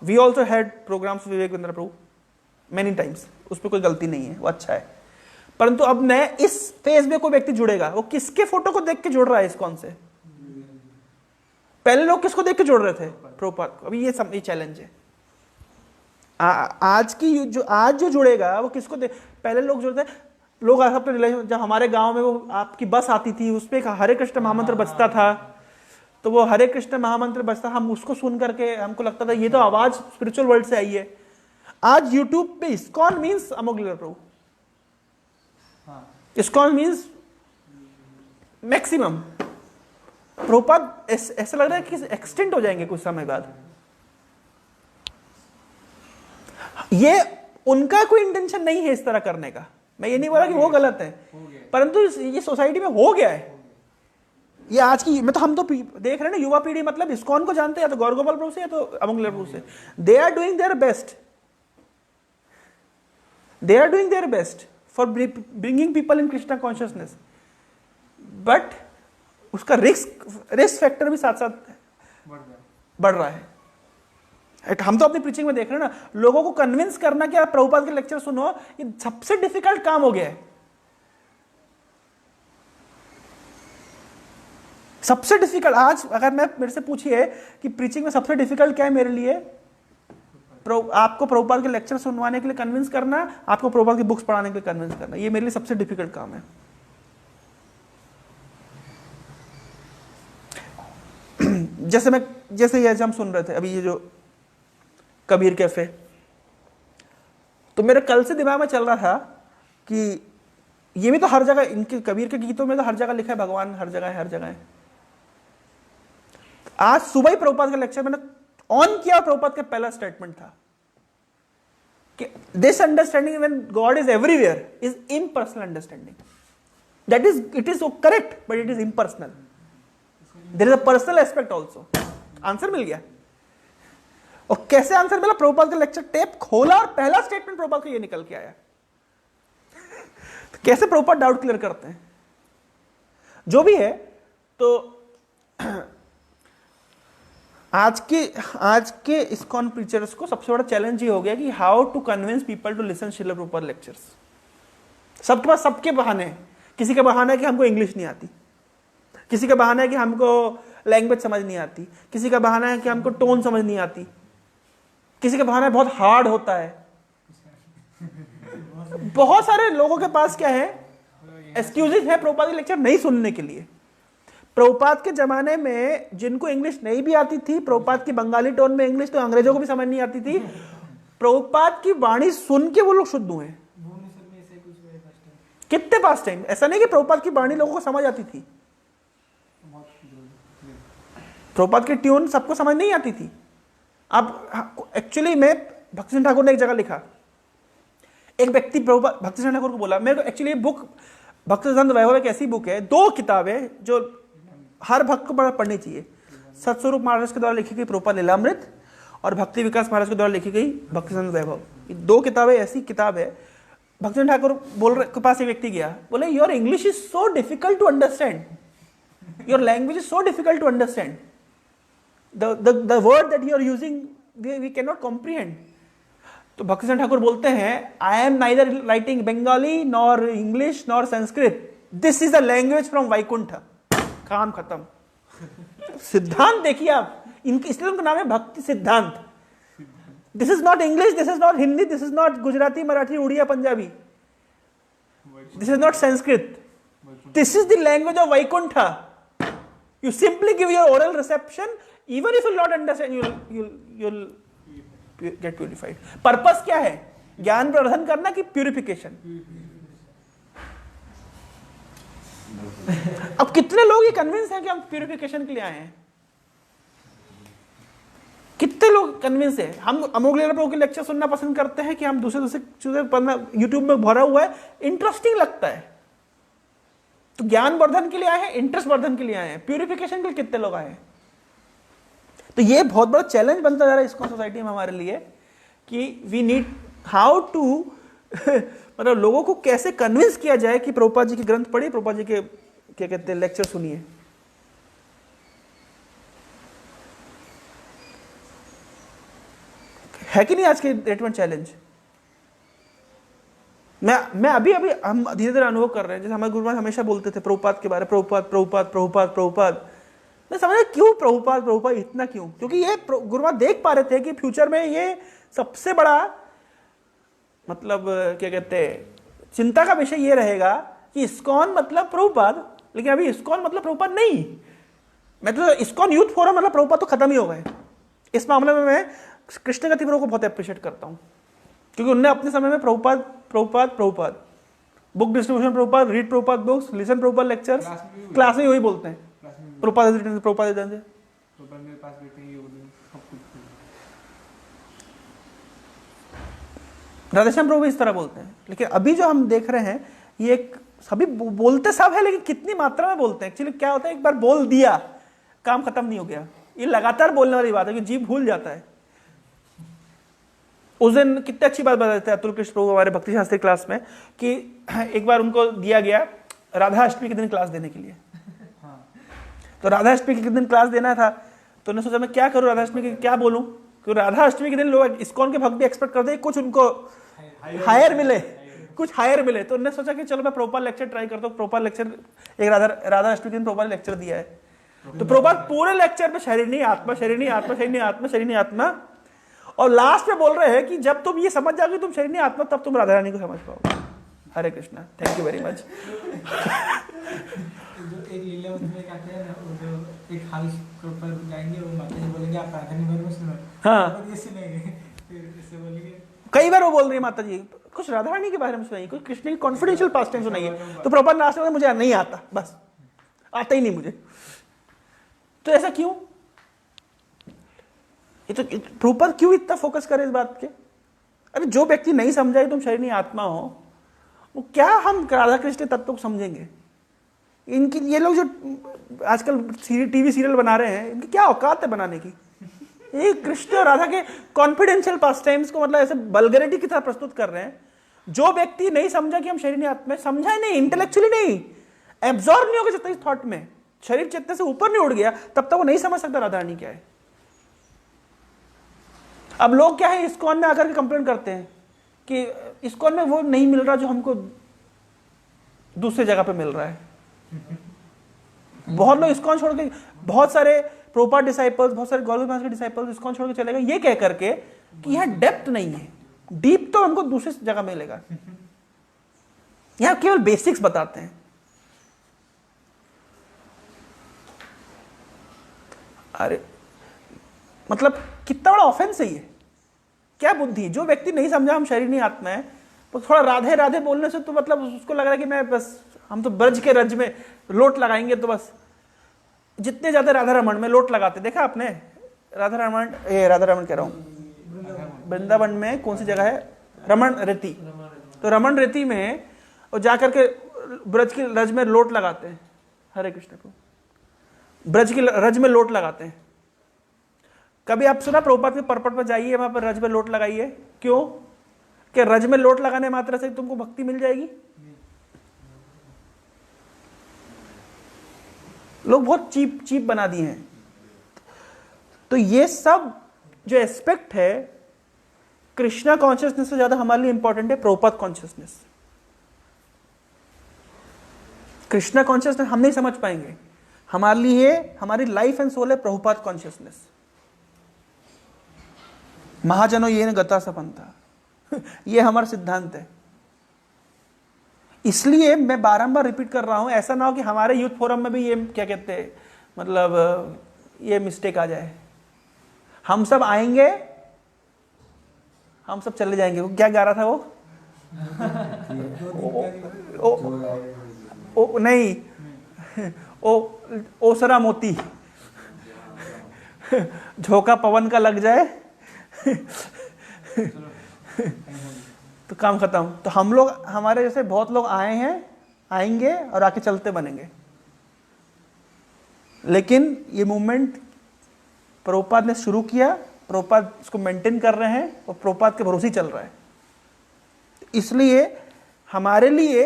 We also had programs Vivek Bindra Prabhu many times, उस पर कोई गलती नहीं है, वो अच्छा है। परंतु अब नए इस फेज में कोई व्यक्ति जुड़ेगा, वो किसके फोटो को देख के जुड़ रहा है इस्कॉन से? पहले लोग किसको देख के जोड़ रहे थे? प्रभुपाद को। अभी ये चैलेंज है। आज जो जुड़ेगा वो किसको देख, पहले लोग जुड़ते लोग अपने रिलेशन, जब हमारे गांव में वो आपकी बस आती थी, उस पर हरे कृष्ण महामंत्र बजता था, तो वो हरे कृष्ण महामंत्र बजता, हम उसको सुन करके हमको लगता था ये तो आवाज स्पिरिचुअल वर्ल्ड से आई है। आज यूट्यूब पे इस्कॉन मीन्स अमोघ लीला प्रभु, इस्कॉन मीन्स मैक्सिमम प्रभुपाद। ऐसा लग रहा है कि एक्सटेंट हो जाएंगे कुछ समय बाद। ये उनका कोई इंटेंशन नहीं है इस तरह करने का, मैं ये नहीं बोला कि वो गलत है, परंतु ये सोसाइटी में हो गया है। ये आज की मतलब हम तो देख रहे हैं ना, युवा पीढ़ी मतलब इस्कॉन को जानते हैं या तो गौर गोपाल प्रभु से या तो अमोघ लीला प्रभु से। They are doing their best, they are doing their best for bringing people in Krishna consciousness, but उसका रिस्क फैक्टर भी साथ साथ बढ़ रहा है। हम तो अपनी प्रीचिंग में देख रहे हैं ना, लोगों को कन्विंस करना कि आप प्रभुपाद के लेक्चर सुनो, ये सबसे डिफिकल्ट काम हो गया है। सबसे डिफिकल्ट आज अगर मेरे से पूछिए कि प्रीचिंग में सबसे डिफिकल्ट क्या है मेरे लिए, आपको प्रभुपाद के लेक्चर सुनवाने के लिए कन्विंस करना, आपको प्रभुपाद की बुक्स पढ़ाने के लिए कन्विंस करना, ये मेरे लिए सबसे डिफिकल्ट काम है। जैसे ये हम सुन रहे थे अभी, ये जो कबीर कैफे, तो मेरे कल से दिमाग में चल रहा था कि ये भी तो हर जगह, इनके कबीर के गीतों में तो हर जगह लिखा है भगवान हर जगह है, हर जगह है। आज सुबह ही प्रभुपाद का लेक्चर मैंने ऑन किया, प्रभुपाद का पहला स्टेटमेंट था कि this understanding when God is everywhere is impersonal understanding, that is it is correct but it is impersonal, there is a personal aspect also. Answer मिल गया। और कैसे आंसर मिला? प्रभुपाद का लेक्चर टेप खोला और पहला स्टेटमेंट प्रभुपाद का ये निकल के आया। तो कैसे प्रभुपाद डाउट क्लियर करते हैं? जो भी है, तो आज के इस्कॉन प्रीचर्स को सबसे बड़ा चैलेंज ये हो गया कि how to convince people to listen Srila Prabhupada lectures. सबके पास सबके बहाने, किसी का बहाना है कि हमको इंग्लिश नहीं आती, किसी का बहाना है कि हमको लैंग्वेज समझ नहीं आती, किसी का बहाना है कि हमको टोन समझ नहीं आती, किसी का बहाना है बहुत हार्ड होता है। बहुत सारे लोगों के पास क्या है, एक्सक्यूजेस है प्रभुपाद के लेक्चर नहीं सुनने के लिए। प्रभुपाद के जमाने में जिनको इंग्लिश नहीं भी आती थी, प्रभुपाद की बंगाली टोन में इंग्लिश तो अंग्रेजों को भी समझ नहीं आती थी, प्रभुपाद की वाणी सुन के वो लोग शुद्ध हुए। कितने पास टाइम, ऐसा नहीं कि प्रभुपाद की वाणी लोगों को समझ आती थी, प्रभुपाद की ट्यून सबको समझ नहीं आती थी। अब एक्चुअली मैं भक्ति सिंह ठाकुर ने एक जगह लिखा, एक व्यक्ति भक्ति सिंह ठाकुर को बोला, मेरे को एक्चुअली बुक भक्ति सिद्धांत वैभव एक ऐसी बुक है, 2 किताबें जो हर भक्त को पढ़नी चाहिए। सतस्वरूप महाराज के द्वारा लिखी गई प्रभुपाद लीलामृत और भक्ति विकास महाराज के द्वारा लिखी गई भक्ति सिद्धांत वैभव, ये 2 किताबें ऐसी किताब है। भक्ति सिंह ठाकुर के पास एक व्यक्ति गया, बोले your English is so difficult to understand, your language is so difficult to understand, the word that you are using we cannot comprehend। तो भक्ति सिंह ठाकुर बोलते हैं, I am neither writing Bengali nor English nor Sanskrit, this is a language from Vaikuntha। काम खत्म। सिद्धांत देखिए आप, इनके इसलिए उनका नाम है Bhakti Siddhanta. This is not English, this is not Hindi, this is not Gujarati, Marathi, Oriya, Punjabi, this is not Sanskrit, this is the language of Vaikuntha. You simply give your oral reception, even if you will not understand, you'll get purified। Purpose क्या है? ज्ञान प्रवर्धन करना कि purification? अब कितने लोग ये कन्विंस हैं कि हम प्यूरिफिकेशन के लिए आए हैं? कितने लोग कन्विंस है? हम अमोघ लीला प्रभु के लेक्चर सुनना पसंद करते हैं कि हम दूसरे दूसरे चीजें पढ़ना, यूट्यूब में भरा हुआ है, इंटरेस्टिंग लगता है, तो ज्ञान वर्धन के लिए आए हैं, इंटरेस्ट वर्धन के लिए आए हैं, प्यूरिफिकेशन के लिए कितने लोग आए हैं? तो ये बहुत बड़ा चैलेंज बनता जा रहा है इसको सोसाइटी में हमारे लिए कि वी नीड हाउ टू मतलब लोगों को कैसे कन्विंस किया जाए कि प्रभुपाद जी के ग्रंथ पढ़िए, प्रभुपाद जी के क्या कहते हैं लेक्चर सुनिए। है कि नहीं आज के डेट में चैलेंज? मैं अभी हम धीरे धीरे अनुभव कर रहे हैं। जैसे हमारे गुरु महाराज हमेशा बोलते थे प्रभुपाद के बारे में, प्रभुपाद प्रभुपाद प्रभुपाद प्रभुपाद। मैं समझ क्यों प्रभुपाद प्रभुपाद इतना क्यों? क्योंकि ये गुरु महाराज देख पा रहे थे कि फ्यूचर में ये सबसे बड़ा मतलब क्या कहते हैं चिंता का विषय ये रहेगा कि इस्कॉन मतलब प्रभुपाद, लेकिन अभी इस्कॉन मतलब प्रभुपाद नहीं। मैं तो इस्कॉन यूथ फोरम मतलब प्रभुपाद तो खत्म ही हो गए। इस मामले में मैं कृष्ण गति प्रभु को बहुत अप्रिशिएट करता हूं, क्योंकि उन्होंने अपने समय में Prabhupada Prabhupada Prabhupada book distribution Prabhupada, read Prabhupada books, listen Prabhupada lectures, class में वही बोलते हैं प्रभुपाद प्रभुपाद। राधेश्याम प्रभु इस तरह बोलते हैं। लेकिन अभी जो हम देख रहे हैं ये सभी बोलते सब है, लेकिन कितनी मात्रा में बोलते हैं? एक्चुअली क्या होता है, एक बार बोल दिया काम खत्म नहीं हो गया। ये लगातार बोलने वाली बात है कि जीव भूल जाता है। उस दिन कितनी अच्छी बात बताते हैं अतुल कृष्ण प्रभु हमारे भक्ति शास्त्री क्लास में कि एक बार उनको दिया गया राधा अष्टमी के दिन क्लास देने के लिए। तो राधा अष्टमी के दिन क्लास देना था, तो उन्होंने सोचा मैं क्या करूं, राधा अष्टमी के क्या बोलूं, क्योंकि राधा अष्टमी के दिन लोग इस्कॉन के भक्त भी एक्सपेक्ट करते हैं कुछ उनको हायर मिले, कुछ हायर मिले। तो उन्होंने सोचा कि चलो मैं प्रोपर लेक्चर ट्राई करता हूँ। प्रोपर लेक्चर एक राधा अष्टमी के दिन प्रोपर लेक्चर दिया है। तो प्रोपर पूरे लेक्चर में शरीर आत्मा, शरीर आत्मा, शरीर आत्मा, शरीर आत्मा, और लास्ट में बोल रहे हैं कि जब तुम ये समझ जाओगे तुम शरीर आत्मा, तब तुम राधा रानी को समझ पाओगे। Hare Krishna, thank you very much. जो एक लीला में कहते हैं ना, वो जो एक हाउस पर जाएंगे, वो माता जी बोलेंगे आप राधा रानी बारे में सुनो। हाँ, ये सुनेंगे, फिर इससे बोलेंगे कई बार वो बोल रही है माता जी कुछ राधा रानी के बारे में सुनाइए, कुछ कृष्ण की कॉन्फिडेंशियल पास्ट टाइम सुनाइए। तो प्रॉपर लास्ट में मुझे नहीं आता, बस आता ही नहीं मुझे। तो ऐसा क्यों? ये तो प्रॉपर क्यों इतना फोकस करे इस बात के? अरे जो व्यक्ति नहीं समझा कि तुम शरीर आत्मा हो, वो क्या हम राधा कृष्ण तत्व को समझेंगे? इनकी ये लोग जो आजकल टीवी सीरियल बना रहे हैं, इनकी क्या औकात है बनाने की? ये कृष्ण और राधा के कॉन्फिडेंशियल पास टाइम्स को मतलब ऐसे वल्गैरिटी की तरह प्रस्तुत कर रहे हैं। जो व्यक्ति नहीं समझा कि हम शरीर आत्मा, समझा ही नहीं, इंटेलेक्चुअली नहीं, एब्जॉर्ब नहीं हो गया इस थॉट में, शरीर चेतने से ऊपर नहीं उड़ गया, तब तक वो नहीं समझ सकता राधा रानी क्या है। अब लोग क्या है, इस्कॉन में आकर के कंप्लेन करते हैं कि इस्कॉन में वो नहीं मिल रहा जो हमको दूसरी जगह पे मिल रहा है। बहुत लोग इस्कॉन छोड़ के, बहुत सारे प्रोपा डिसाइपल्स, बहुत सारे गौरव महाराज के डिसाइपल्स इस्कॉन छोड़ के चले गए ये कह करके कि यहाँ डेप्थ नहीं है, डीप तो हमको दूसरी जगह मिलेगा। यहां केवल बेसिक्स बताते हैं। अरे मतलब कितना बड़ा ऑफेंस है ये, क्या बुद्धि? जो व्यक्ति नहीं समझा हम शरीर नहीं आत्मा है, तो थोड़ा राधे राधे बोलने से तो मतलब उसको लग रहा है कि मैं बस, हम तो ब्रज के रज में लोट लगाएंगे तो बस। जितने ज्यादा राधा रमन में लोट लगाते देखा आपने? राधा रमन कह रहा हूं, वृंदावन में कौन सी जगह है, रमन रेती, तो रमन रेती में और जाकर के ब्रज के रज में लोट लगाते हैं। हरे कृष्ण को ब्रज की रज में लोट लगाते हैं। कभी आप सुना प्रभुपाद के पर्पट पर जाइए, वहां पर रज में लोट लगाइए। क्यों? कि रज में लोट लगाने मात्र से तुमको भक्ति मिल जाएगी? लोग बहुत चीप बना दिए हैं। तो ये सब जो एस्पेक्ट है कृष्णा कॉन्शियसनेस से ज्यादा हमारे लिए इंपॉर्टेंट है प्रभुपाद कॉन्शियसनेस। कृष्णा कॉन्शियसनेस हम नहीं समझ पाएंगे, हमारे लिए हमारी लाइफ एंड सोल है प्रभुपाद कॉन्शियसनेस। महाजनों ये न गता सपंथा ये हमारा सिद्धांत है। इसलिए मैं बारंबार रिपीट कर रहा हूं, ऐसा ना हो कि हमारे यूथ फोरम में भी ये क्या कहते हैं मतलब ये मिस्टेक आ जाए। हम सब आएंगे, हम सब चले जाएंगे। वो क्या गा रहा था वो? नहीं, ओसरा मोती झोंका पवन का लग जाए तो काम खत्म। तो हम लोग, हमारे जैसे बहुत लोग आए हैं, आएंगे और आके चलते बनेंगे। लेकिन ये मूवमेंट प्रभुपाद ने शुरू किया, प्रभुपाद इसको मेंटेन कर रहे हैं और प्रभुपाद के भरोसे ही चल रहा है। इसलिए हमारे लिए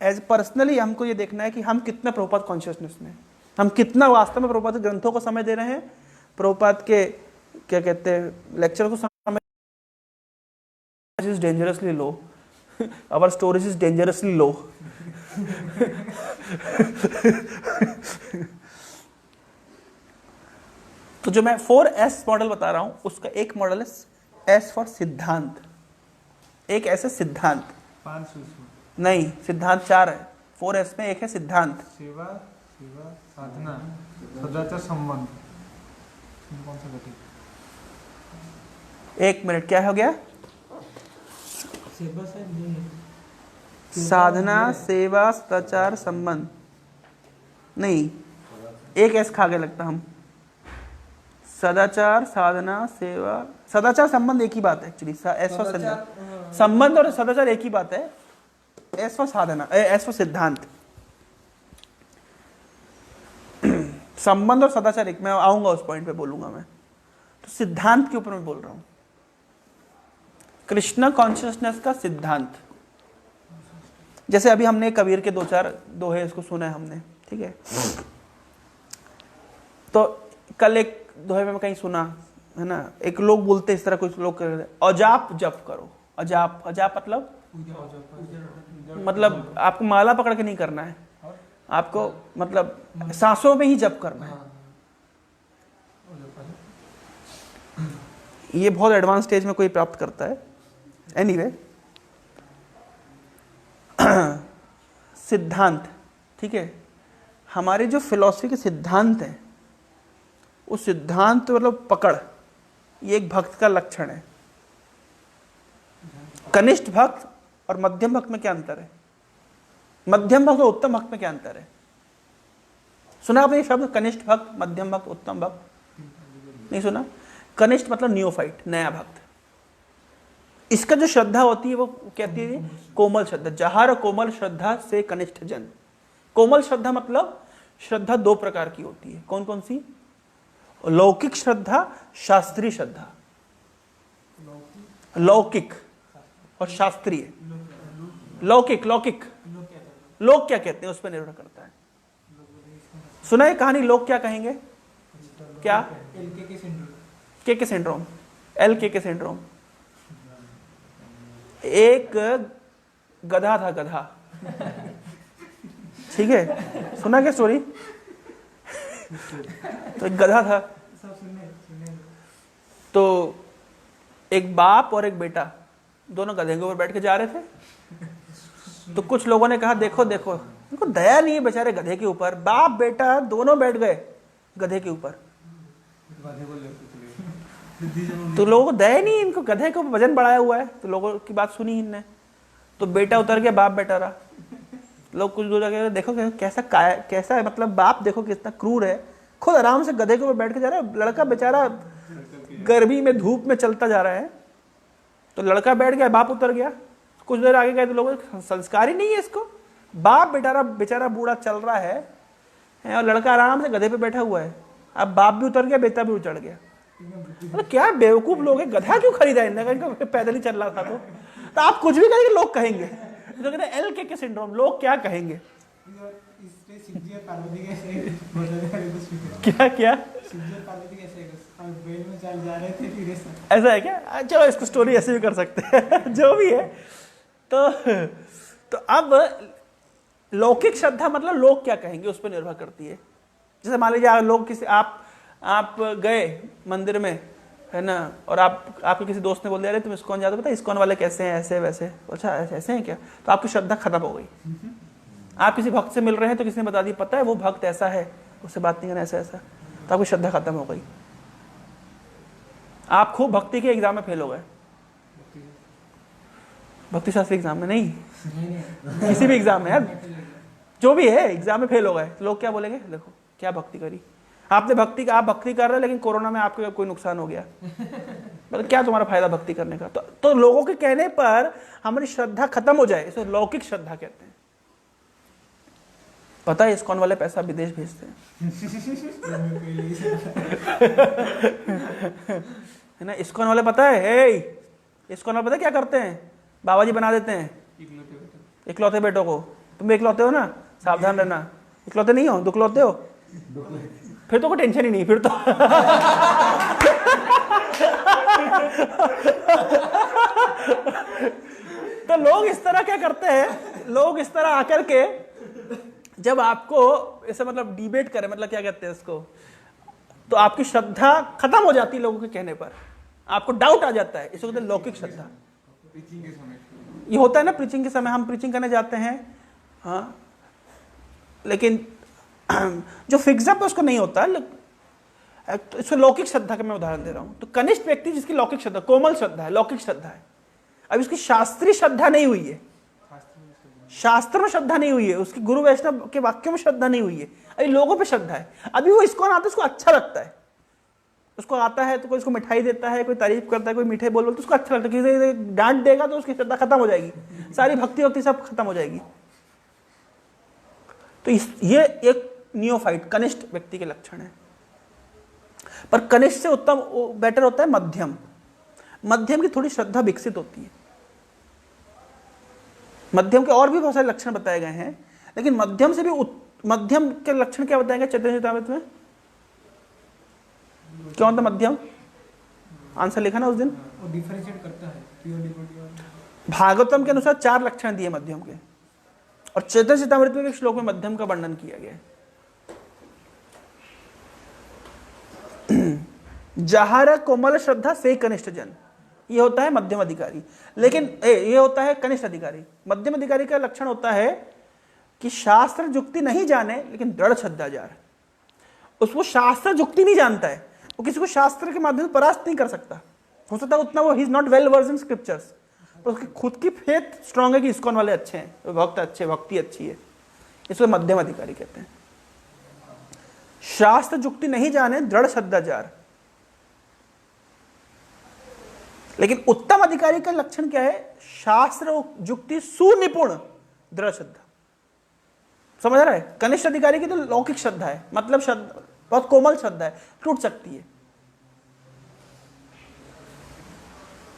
एज पर्सनली हमको ये देखना है कि हम कितना प्रभुपाद कॉन्शियसनेस में, हम कितना वास्तव में प्रभुपाद के ग्रंथों को समय दे रहे हैं, प्रभुपाद के क्या कहते हैं लेक्चर को समय is dangerously low, our storage is dangerously low. तो जो मैं 4S मॉडल बता रहा हूं, उसका एक मॉडल है S फॉर सिद्धांत। एक ऐसे सिद्धांत 5 उसमें नहीं, सिद्धांत 4 है। 4S में एक है सिद्धांत। सेवा, साधना, सदाचार, संबंध। कौन सा घटे? एक मिनट, क्या हो गया? सेवा से नहीं। साधना, सेवा, सदाचार, संबंध नहीं, एक एस खा गए लगता हम। सदाचार, साधना, सेवा, सदाचार संबंध एक ही बात है एक्चुअली। एस फॉर सिद्धांत, संबंध और सदाचार एक ही बात है। S for Sadhana, S for सिद्धांत। संबंध और सदाचार एक, मैं आऊंगा उस पॉइंट पे, बोलूंगा मैं। तो सिद्धांत के ऊपर मैं बोल रहा हूं, कृष्णा कॉन्शियसनेस का सिद्धांत। जैसे अभी हमने कबीर के 2-4 दोहे इसको सुना है हमने, ठीक है। तो कल एक दोहे में मैं कहीं सुना है ना, एक लोग बोलते इस तरह, कुछ लोग कर रहे, अजाप जप करो। अजाप, अजाप मतलब आपको माला पकड़ के नहीं करना है, आपको मतलब सांसों में ही जप करना है। ये बहुत एडवांस स्टेज में कोई प्राप्त करता है। एनीवे, सिद्धांत, ठीक है। हमारे जो फिलॉसफी के सिद्धांत हैं, उस सिद्धांत मतलब पकड़, ये एक भक्त का लक्षण है। कनिष्ठ भक्त और मध्यम भक्त में क्या अंतर है? मध्यम भक्त और उत्तम भक्त में क्या अंतर है? सुना आपने ये शब्द कनिष्ठ भक्त, मध्यम भक्त, उत्तम भक्त? नहीं सुना? कनिष्ठ मतलब नियोफाइट, नया भक्त। इसका जो श्रद्धा होती है वो कहती है कोमल श्रद्धा, जहार कोमल श्रद्धा से कनिष्ठ जन। कोमल श्रद्धा मतलब श्रद्धा 2 प्रकार की होती है। कौन कौन सी? लौकिक श्रद्धा, शास्त्रीय श्रद्धा। लौकिक और शास्त्रीय। लौकिक, लौकिक लोग क्या कहते हैं उस पर निर्भर करता है। सुना है कहानी, लोग क्या कहेंगे? क्या? के सिंड्रोम, LKK सिंड्रोम। एक गधा था, गधा, ठीक है, सुना क्या स्टोरी? तो एक गधा था, तो एक बाप और एक बेटा दोनों गधे के ऊपर बैठ के जा रहे थे। तो कुछ लोगों ने कहा देखो देखो, इनको दया नहीं है बेचारे गधे के ऊपर, बाप बेटा दोनों बैठ गए गधे के ऊपर। तो लोगों को दया नहीं, इनको गधे के ऊपर वजन बढ़ाया हुआ है। तो लोगों की बात सुनी इनने, तो बेटा उतर गया, बाप बैठा रहा। लोग कुछ दूर जाके देखो कैसा है, मतलब बाप देखो कितना क्रूर है, खुद आराम से गधे के ऊपर बैठ के जा रहा है, लड़का बेचारा गर्मी में धूप में चलता जा रहा है। तो लड़का बैठ गया, बाप उतर गया। कुछ देर आगे गए तो लोगों संस्कार ही नहीं है इसको, बाप बेचारा बूढ़ा चल रहा है और लड़का आराम से गधे पे बैठा हुआ है। अब बाप भी उतर गया, बेटा भी उतर गया। मतलब क्या बेवकूफ लोग हैं, गधा क्यों खरीदा इनने, पैदल ही चल रहा था। तो आप कुछ भी करेंगे लोग कहेंगे, तो कहते हैं LKK सिंड्रोम, लोग क्या कहेंगे? क्या क्या ऐसा है क्या? चलो इसको स्टोरी ऐसे भी कर सकते हैं जो भी है। तो अब लौकिक श्रद्धा मतलब लोग क्या कहेंगे उस पर निर्भर करती है। जैसे मान लीजिए लोग किसी आप गए मंदिर में, है ना, और आपके किसी दोस्त ने बोल दिया अरे तुम इस्कॉन जाते हो, पता है इस्कॉन वाले कैसे हैं, ऐसे वैसे। अच्छा ऐसे हैं क्या? तो आपकी श्रद्धा खत्म हो गई। आप किसी भक्त से मिल रहे हैं तो किसी ने बता दी पता है वो भक्त ऐसा है, उससे बात नहीं करना, ऐसा ऐसा, तो आपकी श्रद्धा खत्म हो गई। आप खूब भक्ति के एग्जाम में फेल हो गए, भक्ति शास्त्री एग्जाम में नहीं, किसी भी एग्जाम में यार, जो भी है एग्जाम में फेल हो गए, तो लोग क्या बोलेंगे? देखो क्या भक्ति करी। आप भक्ति कर रहे हैं लेकिन कोरोना में आपको कोई नुकसान हो गया, मतलब क्या तुम्हारा फायदा भक्ति करने का? तो लोगों के कहने पर हमारी श्रद्धा खत्म हो जाए, इसे लौकिक श्रद्धा कहते हैं। पता है इस्कॉन वाले पैसा विदेश भेजते हैं है ना? इस्कॉन वाले पता है, इस्कॉन वाले पता है क्या करते हैं? बाबा जी बना देते हैं इकलौते बेटों को। तुम इकलौते हो ना, सावधान रहना। इकलौते नहीं हो, दुखलौते हो, फिर तो कोई टेंशन ही नहीं, फिर तो तो लोग इस तरह क्या करते हैं, लोग इस तरह आकर के जब आपको ऐसे मतलब डिबेट करे, मतलब क्या कहते हैं इसको, तो आपकी श्रद्धा खत्म हो जाती है लोगों के कहने पर, आपको डाउट आ जाता है, इसको कहते हैं लौकिक श्रद्धा। ये होता है ना प्रीचिंग के समय, हम प्रीचिंग करने जाते हैं, हाँ, लेकिन जो फिक्स अप है उसको नहीं होता। तो इसको लौकिक श्रद्धा का मैं उदाहरण दे रहा हूं। तो कनिष्ठ व्यक्ति जिसकी लौकिक श्रद्धा, कोमल श्रद्धा है, लौकिक श्रद्धा है, अभी उसकी शास्त्रीय श्रद्धा नहीं हुई है, शास्त्र में श्रद्धा नहीं हुई है, उसकी गुरु वैष्णव के वाक्यों में श्रद्धा नहीं हुई है, अभी लोगों पे श्रद्धा है। अभी वो इस्कॉन आता है, उसको अच्छा लगता है, उसको आता है तो कोई उसको मिठाई देता है, कोई तारीफ करता है, कोई मीठे बोल तो उसको अच्छा लगता है। किसी डांट देगा तो उसकी श्रद्धा खत्म हो जाएगी, सारी भक्ति सब खत्म हो जाएगी। तो ये एक नियोफाइट कनिष्ठ व्यक्ति के लक्षण है। पर कनिष्ठ से उत्तम बेटर होता है मध्यम। मध्यम की थोड़ी श्रद्धा विकसित होती है। मध्यम के और भी बहुत सारे लक्षण बताए गए हैं, लेकिन मध्यम से भी मध्यम के लक्षण क्या बताएंगे चैतन्य चरितामृत में? क्या होता मध्यम? आंसर लिखा ना उस दिन, वो डिफरेंशिएट करता है प्योर डिवोटी और भागवतम के अनुसार 4 लक्षण दिए मध्यम के, और चैतन्य चरितामृत में एक श्लोक में मध्यम का वर्णन किया गया है। जहार कोमल श्रद्धा से कनिष्ठ जन, ये होता है मध्यम अधिकारी। लेकिन ये होता है कनिष्ठ अधिकारी। मध्यम अधिकारी का लक्षण होता है कि शास्त्र जुक्ति नहीं जाने लेकिन दृढ़ श्रद्धा जार। उसको शास्त्र जुक्ति नहीं जानता है, वो किसी को शास्त्र के माध्यम से परास्त नहीं कर सकता। हो सकता है उतना वो ही is not well versed in scriptures, पर उसकी खुद की फेथ स्ट्रांग है कि इस्कॉन वाले अच्छे हैं, भक्त अच्छे, भक्ति अच्छी है, इसको मध्यम अधिकारी कहते हैं। शास्त्र जुक्ति नहीं जाने दृढ़ श्रद्धा जार। लेकिन उत्तम अधिकारी का लक्षण क्या है? शास्त्र जुक्ति सुनिपुण दृढ़ श्रद्धा। समझ रहा है? कनिष्ठ अधिकारी की तो लौकिक श्रद्धा है, मतलब श्रद्धा बहुत कोमल श्रद्धा है, टूट सकती है।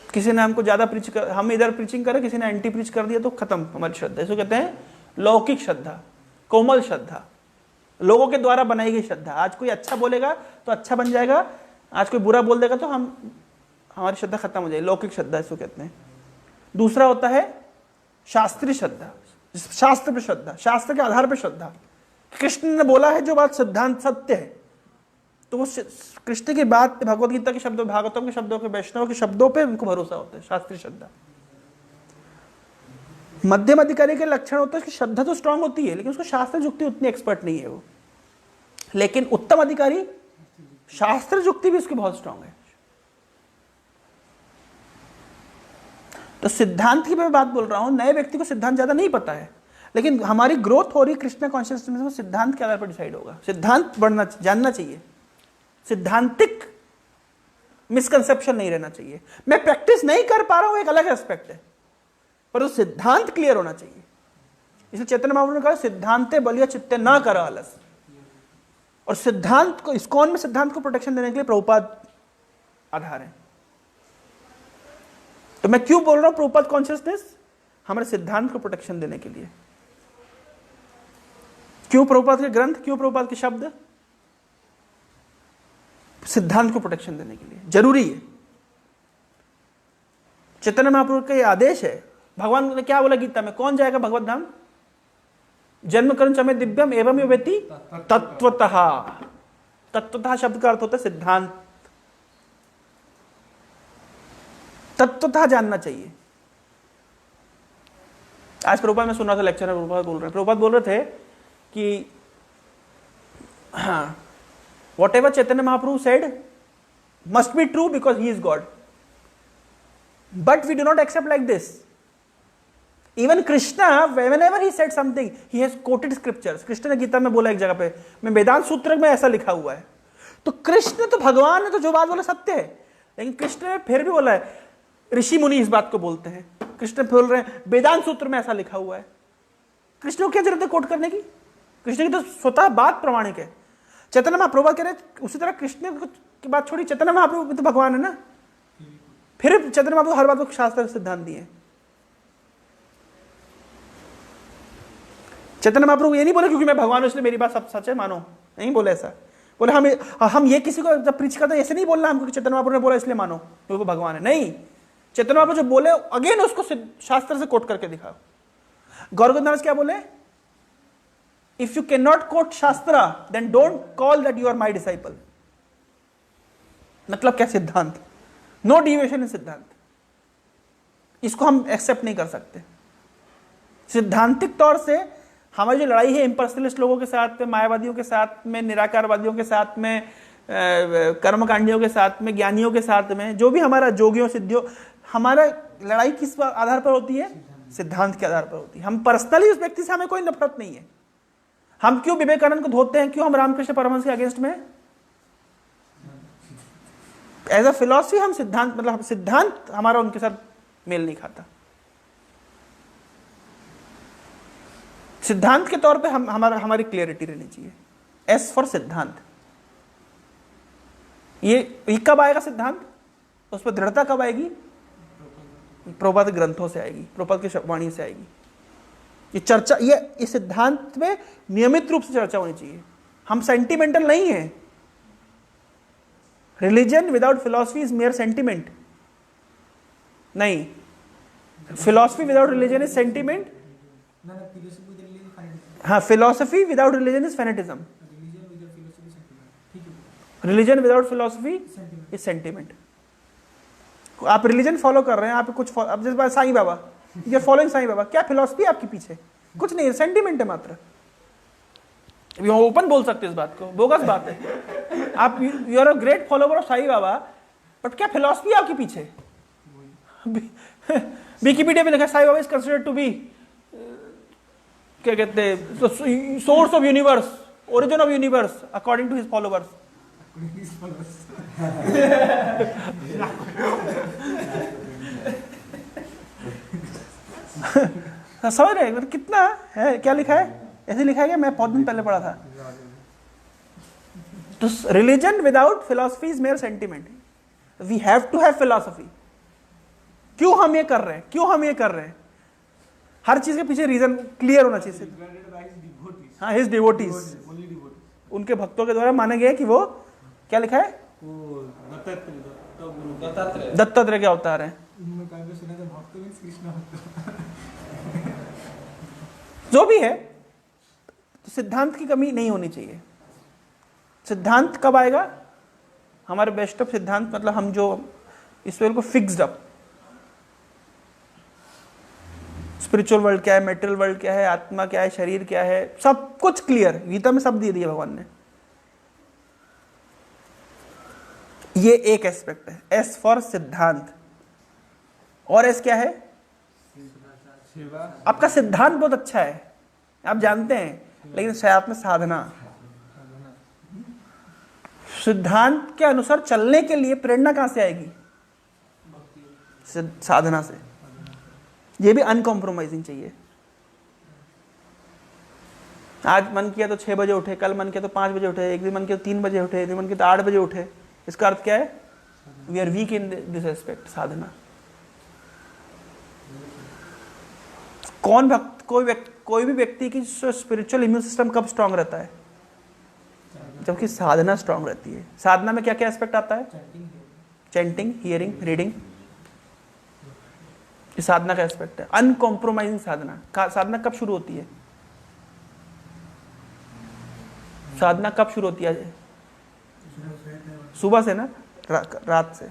किसी ने हमको ज्यादा प्रीच कर, हम इधर प्रीचिंग करें, किसी ने एंटी प्रीच कर दिया तो खत्म हमारी श्रद्धा। इसको कहते हैं लौकिक श्रद्धा, कोमल श्रद्धा, लोगों के द्वारा बनाई गई श्रद्धा। आज कोई अच्छा बोलेगा तो अच्छा बन जाएगा, आज कोई बुरा बोल देगा तो हमारी श्रद्धा खत्म हो जाएगी, लौकिक श्रद्धा इसको कहते हैं। दूसरा होता है शास्त्रीय श्रद्धा, शास्त्र पर श्रद्धा, शास्त्र के आधार पर श्रद्धा। कृष्ण ने बोला है जो बात सिद्धांत सत्य है, तो वो कृष्ण की बात, भगवत गीता के शब्दों, भागवतम के शब्दों के, वैष्णव के शब्दों पे उनको भरोसा होता है, शास्त्रीय श्रद्धा। मध्यम अधिकारी के लक्षण होता है कि श्रद्धा तो स्ट्रांग होती है लेकिन उसको शास्त्र जुक्ति उतनी एक्सपर्ट नहीं है वो। लेकिन उत्तम अधिकारी शास्त्र जुक्ति भी उसकी बहुत स्ट्रांग है। तो सिद्धांत की मैं बात बोल रहा हूं, नए व्यक्ति को सिद्धांत ज्यादा नहीं पता है, लेकिन हमारी ग्रोथ हो रही कृष्ण कॉन्शियसनेस में सिद्धांत के आधार पर डिसाइड होगा। सिद्धांत बढ़ना, जानना चाहिए, सिद्धांतिक मिसकंसेप्शन नहीं रहना चाहिए। मैं प्रैक्टिस नहीं कर पा रहा हूं एक अलग एस्पेक्ट है, पर उस सिद्धांत क्लियर होना चाहिए। इसलिए चैतन्य महाप्रभु ने कहा सिद्धांते बलिया चित्ते ना कर आलस। और सिद्धांत को, इस्कॉन में सिद्धांत को प्रोटेक्शन देने के लिए प्रभुपाद आधार है। तो मैं क्यों बोल रहा हूं प्रभुपाद कॉन्शियसनेस? हमारे सिद्धांत को प्रोटेक्शन देने के लिए। क्यों प्रभुपाद के ग्रंथ, क्यों प्रभुपाद के शब्द? सिद्धांत को प्रोटेक्शन देने के लिए जरूरी है। चैतन्य महाप्रभु का यह आदेश है। भगवान ने क्या बोला गीता में? कौन जाएगा भगवत धाम? जन्म कर्म चमे दिव्यम एवं यो वेति तत्वतः। तत्वतः शब्द का अर्थ होता है सिद्धांत। तत्वतः जानना चाहिए। आज प्रभुपाद में सुन रहा था लेक्चर में, प्रभुपाद बोल रहे थे कि हाँ, whatever Chaitanya Mahaprabhu said must be true because he is God. But we do not accept like this. Even Krishna, whenever he said something, he has quoted scriptures. Krishna ने गीता में बोला एक जगह पे, मैं वेदांत सूत्र में ऐसा लिखा हुआ है, तो कृष्ण तो भगवान है, तो जो बात बोले सत्य है, लेकिन कृष्ण ने फिर भी बोला है, ऋषि मुनि इस बात को बोलते हैं, कृष्ण बोल रहे हैं वेदांत सूत्र में ऐसा लिखा हुआ है। कृष्ण को क्या जरूरत है कोट करने की? कृष्ण की तो स्वतः बात प्रमाणिक है। चैतन्य महाप्रभु कह रहे उसी तरह कृष्ण की बात छोड़ी, चैतन्य महाप्रभु भी तो भगवान है ना, फिर चैतन्य महाप्रभु हर बात को शास्त्र सिद्धांत दिए। चैतन्य महाप्रभु ये नहीं बोले क्योंकि मैं भगवान हूं इसलिए मेरी बात सब सच है मानो, नहीं बोले ऐसा। बोले हम ये किसी को जब प्रीच करते ऐसे नहीं बोलना हमको कि चैतन्य महाप्रभु ने बोला इसलिए मानो क्योंकि वो भगवान है, नहीं। चैतन्य महाप्रभु जो बोले अगेन उसको शास्त्र से कोट करके दिखाओ। गौरगोविंद महाराज क्या बोले? If you can not quote shastra then don't call that you are my disciple. मतलब क्या? सिद्धांत, नो डिविएशन इन सिद्धांत, इसको हम एक्सेप्ट नहीं कर सकते। सिद्धांतिक तौर से हमारी जो लड़ाई है इम्पर्सनलिस्ट लोगों के साथ में, मायावादियों के साथ में, निराकारवादियों के साथ में, कर्मकांडियों के साथ में, ज्ञानियों के साथ में, जो भी हमारा जोगियों सिद्धियों, हमारा लड़ाई किस आधार पर होती है? सिद्धांत के आधार पर होती है। हम पर्सनली उस व्यक्ति से हमें कोई नफरत नहीं है। हम क्यों विवेकानंद को धोते हैं? क्यों हम रामकृष्ण परमहंस के अगेंस्ट में? एज अ फिलॉसफी हम सिद्धांत, मतलब सिद्धांत हमारा उनके साथ मेल नहीं खाता। सिद्धांत के तौर पे हमारी क्लियरिटी रहनी चाहिए। एस फॉर सिद्धांत। ये कब आएगा सिद्धांत? उस पर दृढ़ता कब आएगी? प्रभुपाद ग्रंथों से आएगी, प्रभुपाद की वाणी से आएगी। ये चर्चा, ये सिद्धांत में नियमित रूप से चर्चा होनी चाहिए। हम सेंटिमेंटल नहीं है। Religion without philosophy is mere sentiment. नहीं, philosophy without religion is sentiment. हाँ, philosophy without religion is fanaticism. Religion without philosophy is sentiment. आप रिलीजन फॉलो कर रहे हैं, आप कुछ अब जैसे Sai Baba, you are following Sai Baba, क्या फिलॉसफी आपके पीछे? कुछ नहीं, सेंटिमेंट है मात्र। ओपन बोल सकते इस बात को, बोगस बात है। आप you are a great follower of Sai Baba, but क्या फिलॉसफी आपके पीछे? विकिपीडिया में लिखा Sai Baba is considered to be, क्या कहते हैं, source of universe, origin of universe according to his followers. समझ रहे हैं कितना है? क्या लिखा है? ऐसे लिखा है क्या? मैं बहुत दिन पहले पढ़ा था। तो religion without philosophy is mere sentiment. We have to have philosophy. क्यों हम ये कर रहे हैं? क्यों हम ये कर रहे हैं? हर चीज के पीछे रीजन क्लियर होना चाहिए। हाँ, हिज डिवोटीज, उनके भक्तों के द्वारा माना गया कि वो क्या लिखा है? दत्तात्रेय के अवतार है। जो भी है, तो सिद्धांत की कमी नहीं होनी चाहिए। सिद्धांत कब आएगा? हमारे बेस्ट ऑफ सिद्धांत, मतलब हम जो इस को फिक्स्ड अप, स्पिरिचुअल वर्ल्ड क्या है, मेटेरियल वर्ल्ड क्या है, आत्मा क्या है, शरीर क्या है, सब कुछ क्लियर। गीता में सब दे दिया भगवान ने। ये एक एस्पेक्ट है, एस फॉर सिद्धांत। और एस क्या है? आपका सिद्धांत बहुत अच्छा है, आप जानते हैं, लेकिन साथ में साधना। सिद्धांत के अनुसार चलने के लिए प्रेरणा कहां से आएगी? साधना से। ये भी अनकॉम्प्रोमाइजिंग चाहिए। आज मन किया तो 6 बजे उठे, कल मन किया तो 5 बजे उठे, एक दिन मन किया तो 3 बजे उठे, एक दिन मन किया तो 8 बजे उठे। इसका अर्थ क्या है? We are weak in this aspect, sadhana. कोई भी व्यक्ति की स्पिरिचुअल इम्यून सिस्टम कब स्ट्रांग रहता है? जबकि साधना स्ट्रांग रहती है। साधना में क्या क्या एस्पेक्ट आता है? Chanting, hearing, reading. ये साधना का एस्पेक्ट है, अनकॉम्प्रोमाइजिंग साधना। साधना कब शुरू होती है? साधना कब शुरू होती है? सुबह से ना, रात से।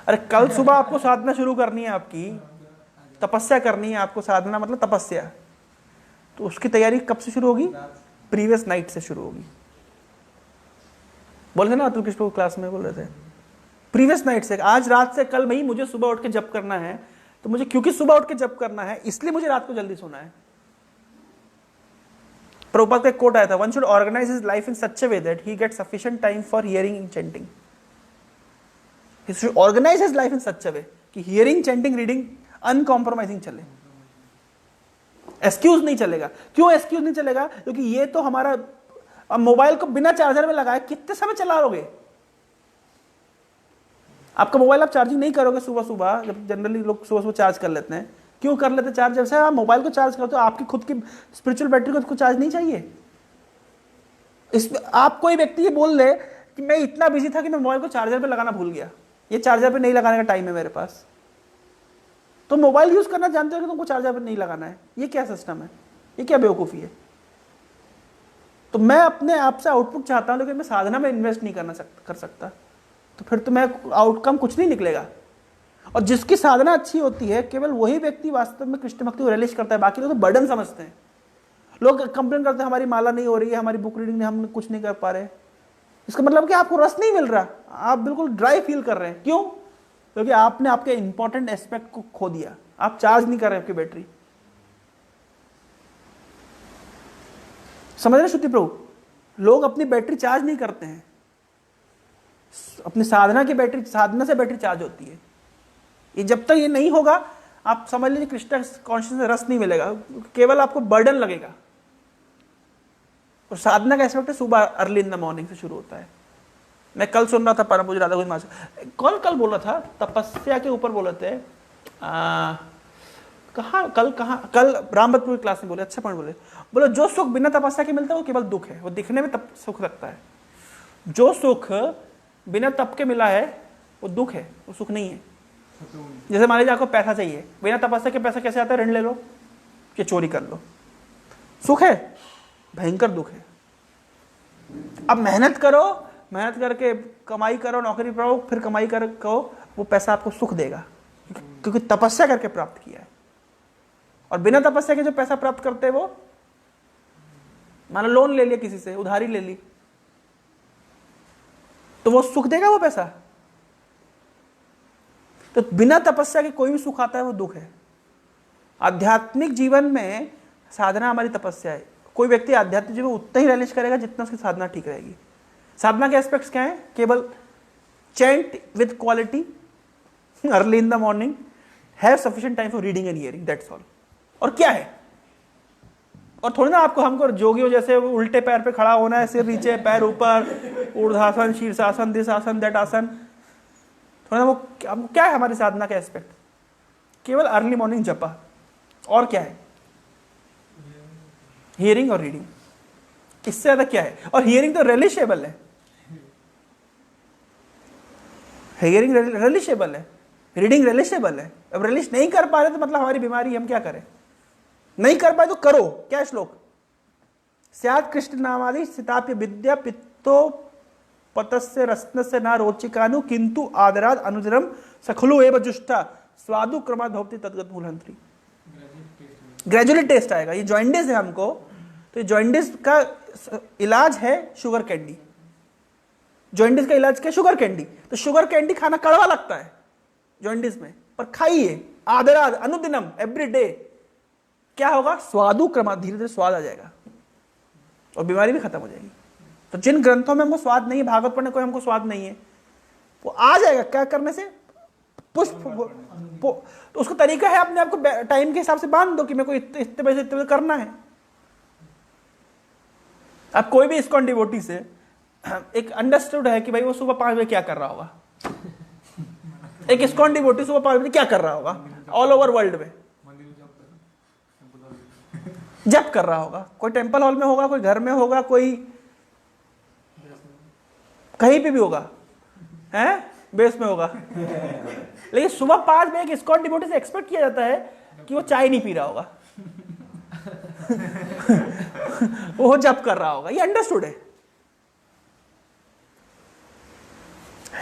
अरे कल सुबह आपको साधना शुरू करनी है, आपकी तपस्या करनी है आपको। साधना मतलब तपस्या। तो उसकी तैयारी कब से शुरू होगी? प्रीवियस नाइट से शुरू होगी। बोल रहे ना अतुल कृष्ण क्लास में बोल रहे थे, प्रीवियस नाइट से। आज रात से कल भाई मुझे सुबह उठ के जप करना है, तो मुझे क्योंकि सुबह उठ के जप करना है इसलिए मुझे रात को जल्दी सोना है। प्रभुपाद का एक कोट आया था, one should organise his life in such a way that he get sufficient time for hearing and chanting. He should organise his life in such a way कि हियरिंग, चैंटिंग, रीडिंग अनकॉम्प्रोमाइजिंग चले, excuse नहीं चलेगा। क्यों excuse नहीं चलेगा? क्योंकि ये तो हमारा, अब मोबाइल को बिना चार्जर में लगाए कितने समय चला लोगे? आपका मोबाइल आप चार्जिंग नहीं करोगे सुबह सुबह, जब जनरली लोग सुबह सुबह चार्ज कर लेते हैं। क्यों कर लेते हैं चार्ज? जब से आप मोबाइल को चार्ज करते हो, आपकी खुद की स्पिरिचुअल बैटरी को चार्ज नहीं चाहिए। इसमें आप कोई व्यक्ति ये बोल ले कि मैं इतना बिजी था कि मैं मोबाइल को चार्जर पे लगाना भूल गया, ये चार्जर पे नहीं लगाने का टाइम है मेरे पास, तो मोबाइल यूज करना जानते हो कि तुमको चार्जर पे नहीं लगाना है, ये क्या सिस्टम है? ये क्या बेवकूफ़ी है? तो मैं अपने आप से आउटपुट चाहता हूं, लेकिन मैं साधना में इन्वेस्ट नहीं कर सकता, तो फिर तो मैं आउटकम कुछ नहीं निकलेगा। और जिसकी साधना अच्छी होती है, केवल वही व्यक्ति वास्तव में कृष्ण भक्ति को रिलीज करता है। बाकी लोग तो बर्डन समझते हैं। लोग कंप्लेन करते हैं हमारी माला नहीं हो रही है, हमारी बुक रीडिंग में हम कुछ नहीं कर पा रहे। इसका मतलब कि आपको रस नहीं मिल रहा, आप बिल्कुल ड्राई फील कर रहे हैं। क्यों? क्योंकि आपने आपके इंपॉर्टेंट एस्पेक्ट को खो दिया, आप चार्ज नहीं कर रहे आपकी बैटरी। समझ रहे शुद्धि प्रभु? लोग अपनी बैटरी चार्ज नहीं करते हैं, अपनी साधना की बैटरी, साधना से बैटरी चार्ज होती है। ये जब तक ये नहीं होगा, आप समझ लीजिए कृष्ण कॉन्शियसनेस रस नहीं मिलेगा, केवल आपको बर्डन लगेगा। और साधना का एस्पेक्ट सुबह अर्ली इन द मॉर्निंग से शुरू होता है। मैं कल सुन रहा था परम पूज्य राधा गोविंद महाराज कल बोला था, तपस्या के ऊपर बोले थे, कल रामबतपुर की क्लास में बोले, अच्छा पॉइंट बोले जो सुख बिना तपस्या के मिलता है वो केवल दुख है, वो दिखने में तप सुख लगता है। जो सुख बिना तप के मिला है वो दुख है, वो सुख नहीं है। जैसे मान लीजिए आपको पैसा चाहिए, बिना तपस्या के पैसा कैसे आता है? ऋण ले लो या चोरी कर लो, सुख है? भयंकर दुख है। अब मेहनत करो, मेहनत करके कमाई करो, नौकरी पाओ, फिर कमाई करो, वो पैसा आपको सुख देगा, क्योंकि तपस्या करके प्राप्त किया है। और बिना तपस्या के जो पैसा प्राप्त करते हैं, वो मान लो लोन ले लिया किसी से, उधारी ले ली, तो वो सुख देगा वो पैसा? तो बिना तपस्या के कोई भी सुख आता है वो दुख है। आध्यात्मिक जीवन में साधना हमारी तपस्या है। कोई व्यक्ति आध्यात्मिक जीवन उतना ही रिलीज करेगा जितना उसकी साधना ठीक रहेगी। साधना के एस्पेक्ट्स क्या हैं? केवल chant with quality early in the morning, have sufficient time for reading and hearing, that's all. और क्या है? और थोड़ी ना आपको हमको जोगियों जैसे उल्टे पैर पे खड़ा होना है, सिर नीचे पैर ऊपर, ऊर्ध्वासन, शीर्षासन, दिस आसन, दैट आसन, थोड़ा वो क्या है हमारी साधना का एस्पेक्ट? केवल अर्ली मॉर्निंग जपा। और क्या है? हियरिंग और रीडिंग। इससे ज्यादा क्या है? और हियरिंग तो रिलीशेबल है, हियरिंग रिलीशेबल है, रीडिंग रिलीशेबल है। अब रिलीज नहीं कर पा रहे तो मतलब हमारी बीमारी, हम क्या करें? नहीं कर पाए तो करो। क्या श्लोक? स्यात् कृष्ण नामादि सिताप्य विद्या पित्तो पतस्य रत्नस्य न रोचिकानु किंतु आदराद अनुदिनम सखलु एव जुष्टा स्वादु क्रमात् भवति तद्गत मूलहंत्री। ग्रेजुअली टेस्ट आएगा। ये जॉइंडिस है हमको, तो जॉइंडिस का इलाज है शुगर कैंडी। जॉइंडिस का इलाज क्या? Sugar candy. तो शुगर कैंडी खाना कड़वा लगता है जॉइंडिस में, पर खाइए आदराद अनुदिनम, एवरी डे। क्या होगा? स्वादु क्रमात्, धीरे धीरे स्वाद आ जाएगा और बीमारी भी खत्म हो जाएगी। तो जिन ग्रंथों में हमको स्वाद नहीं है, भागवत पढ़ने कोई हमको स्वाद नहीं है, वो आ जाएगा क्या करने से? पुष्प। तो उसका तरीका है अपने आप को टाइम के हिसाब से बांध दो कि मेरे को इतने बजे इतने बजे करना है। अब कोई भी इस्कॉन डिवोटी से एक अंडरस्टूड है कि भाई वो सुबह 5 बजे क्या कर रहा होगा। एक इस्कॉन डिवोटी सुबह 5 बजे क्या कर रहा होगा? ऑल ओवर वर्ल्ड में जप कर रहा होगा। कोई टेंपल हॉल में होगा, कोई घर में होगा, कोई कहीं पे भी होगा, हैं? बेस में होगा। लेकिन सुबह 5 बजे एक इस्कॉन डिवोटी से एक्सपेक्ट किया जाता है कि वो चाय नहीं पी रहा होगा। वो जप कर रहा होगा। ये अंडरस्टूड है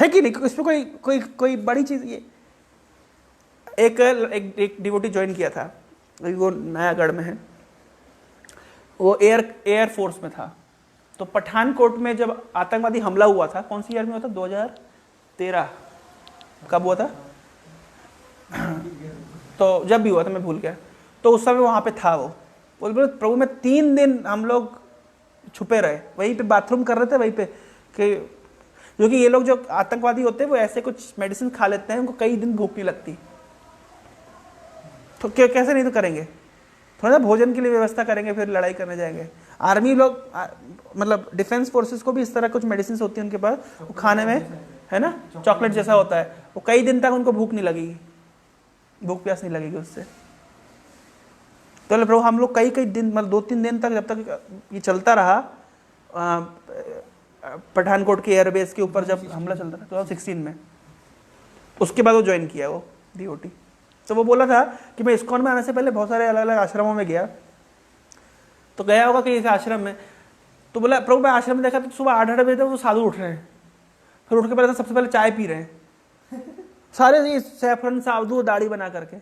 कि नहीं? इसमें कोई बड़ी चीज। ये एक डिवोटी ज्वाइन किया था, वो नयागढ़ में है, वो एयर फोर्स में था। तो पठानकोट में जब आतंकवादी हमला हुआ था, कौन सी ईयर में हुआ था? 2013 कब हुआ था? तो जब भी हुआ था मैं भूल गया। तो उस समय वहां पे था वो, बोल बोले प्रभु मैं 3 दिन हम लोग छुपे रहे, वहीं पे बाथरूम कर रहे थे वहीं पे, कि क्योंकि ये लोग जो आतंकवादी होते हैं वो ऐसे कुछ मेडिसिन खा लेते हैं, उनको कई दिन भूख नहीं लगती, तो कैसे नहीं तो करेंगे, थोड़ा सा भोजन के लिए व्यवस्था करेंगे फिर लड़ाई करने जाएंगे। आर्मी लोग मतलब डिफेंस फोर्सेस को भी इस तरह कुछ मेडिसिन होती है उनके पास, वो खाने में है ना चॉकलेट जैसा होता है, वो कई दिन तक उनको भूख नहीं लगेगी, भूख प्यास नहीं लगेगी उससे। तो प्रभु हम लोग कई दिन मतलब 2-3 दिन तक जब तक ये चलता रहा, पठानकोट के एयरबेस के ऊपर जब हमला चलता था 2016 में, उसके बाद वो ज्वाइन किया वो DOT। तो वो बोला था कि मैं इस्कॉन में आने से पहले बहुत सारे अलग अलग आश्रमों में गया, तो गया होगा कि इस आश्रम में, तो बोला प्रभु मैं आश्रम में देखा तो सुबह 8-8 बजे तक वो साधु उठ रहे हैं, फिर उठ के पहले सबसे पहले चाय पी रहे हैं सारे ये सैफरन साधु दाढ़ी बना करके,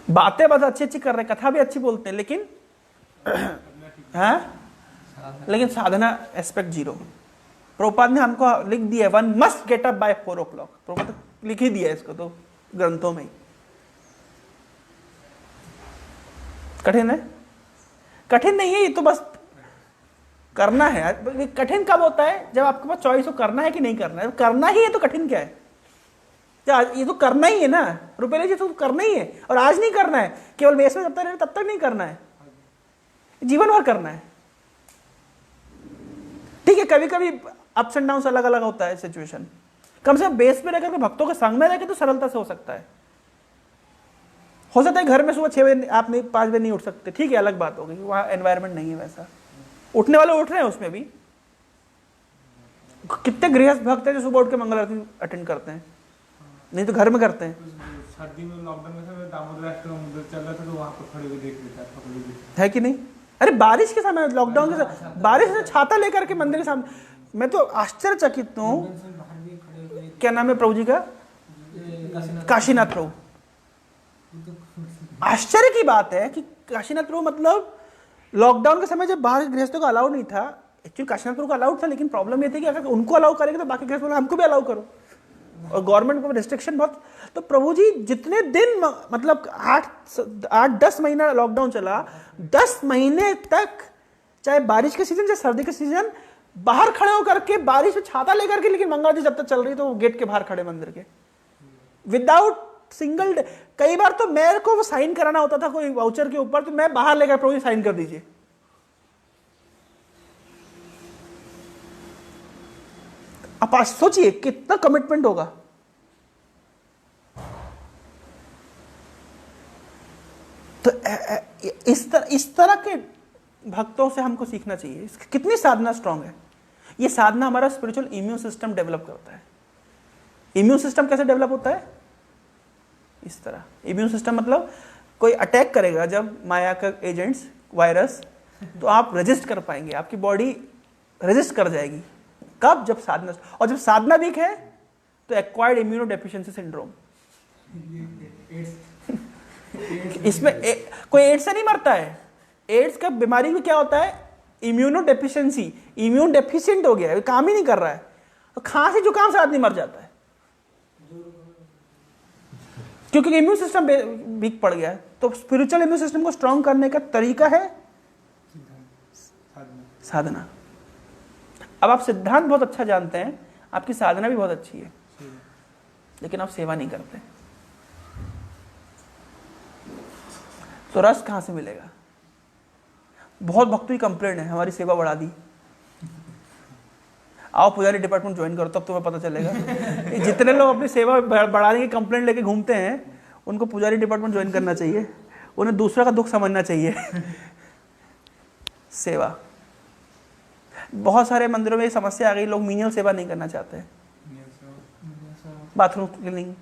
बातें बहुत अच्छी अच्छी कर रहे हैं, कथा भी अच्छी बोलते हैं, लेकिन लेकिन साधना एस्पेक्ट 0। प्रभुपाद ने हमको लिख दिया 1 must get up by 4 o'clock, Prabhupada लिख ही दिया इसको तो ग्रंथों में ही। कठिन है? कठिन नहीं है, ये तो बस करना है। कठिन कब होता है? जब आपके पास चॉइस हो करना है कि नहीं करना है। करना ही है तो कठिन क्या है? ये तो करना ही है ना रुपेश जी, तो करना ही है, और आज नहीं करना है, केवल बेस में जब तक रहे तब तक नहीं करना है, जीवन भर करना है। ठीक है, कभी कभी अप्स एंड डाउन अलग अलग होता है सिचुएशन, कम से कम बेस पे रहकर भक्तों के संग में रहकर तो सरलता से हो सकता है। हो सकता है घर में सुबह 6 बजे आप नहीं 5 बजे नहीं उठ सकते, ठीक है, अलग बात हो गई, वहां एनवायरमेंट नहीं है वैसा, उठने वाले उठ रहे हैं उसमें भी। कितने गृहस्थ भक्त हैं जो सुबह उठ के मंगल आरती अटेंड करते हैं, नहीं तो घर में करते हैं। सर्दी में लॉकडाउन में समय दामोदर अष्टमी चल रहा था तो वहां पर खड़े हुए देख लेता है कि नहीं? अरे बारिश के समय, लॉकडाउन के समय बारिश में छाता लेकर के मंदिर के सामने, मैं तो आश्चर्यचकित हूँ। क्या नाम है प्रभु जी का? काशीनाथ प्रभु। आश्चर्य की बात है कि काशीनाथ प्रभु मतलब लॉकडाउन के समय जब बाहर गृहस्थों को अलाउ नहीं था, एक्चुअली काशीनाथ प्रभु को अलाउड था, लेकिन प्रॉब्लम ये थी कि अगर उनको अलाउ करेंगे तो बाकी गृहस्थ हमको भी अलाउ करो, और गवर्नमेंट को रिस्ट्रिक्शन बहुत। तो प्रभु जी जितने दिन मतलब 8-10 महीना लॉकडाउन चला, 10 महीने तक चाहे बारिश के सीजन चाहे सर्दी के सीजन बाहर खड़े होकर के बारिश में छाता लेकर के, लेकिन मंगल जी जब तक चल रही तो गेट के बाहर खड़े मंदिर के, विदाउट सिंगल। कई बार तो मेरे को वो साइन कराना होता था कोई वाउचर के ऊपर, तो मैं बाहर लेकर प्रभु जी साइन कर दीजिए। आप सोचिए कितना कमिटमेंट होगा। तो इस तरह के भक्तों से हमको सीखना चाहिए। कितनी साधना स्ट्रांग है ये साधना, हमारा स्पिरिचुअल इम्यून सिस्टम डेवलप करता है। इम्यून सिस्टम कैसे डेवलप होता है? इस तरह। इम्यून सिस्टम मतलब कोई अटैक करेगा जब माया का एजेंट्स, वायरस, तो आप रेजिस्ट कर पाएंगे, आपकी बॉडी रेजिस्ट कर जाएगी। कब? जब साधना, और जब साधना वीक है तो एक्वायर्ड इम्यूनो डेफिशिएंसी सिंड्रोम। इसमें कोई एड्स से नहीं मरता है। एड्स का बीमारी में क्या होता है? इम्यूनो डेफिशिएंसी, इम्यून डेफिशिएंट हो गया है, काम ही नहीं कर रहा है, तो खांसी जुकाम से आदमी मर जाता है क्योंकि इम्यून सिस्टम वीक पड़ गया है। तो स्पिरिचुअल इम्यून सिस्टम को स्ट्रांग करने का तरीका है साधना। अब आप सिद्धांत बहुत अच्छा जानते हैं, आपकी साधना भी बहुत अच्छी है, लेकिन आप सेवा नहीं करते, तो रस कहां से मिलेगा? बहुत भक्तों की कंप्लेंट है, हमारी सेवा बढ़ा दी। आओ पुजारी डिपार्टमेंट ज्वाइन करो, तब तुम्हें पता चलेगा। जितने लोग अपनी सेवा बढ़ाने की कंप्लेंट लेके घूमते हैं, उनको पुजारी डिपार्टमेंट ज्वाइन करना चाहिए, उन्हें दूसरा का दुख समझना चाहिए। सेवा, बहुत सारे मंदिरों में ये समस्या आ गई, लोग मीनियल सेवा नहीं करना चाहते। बाथरूम क्लीनिंग,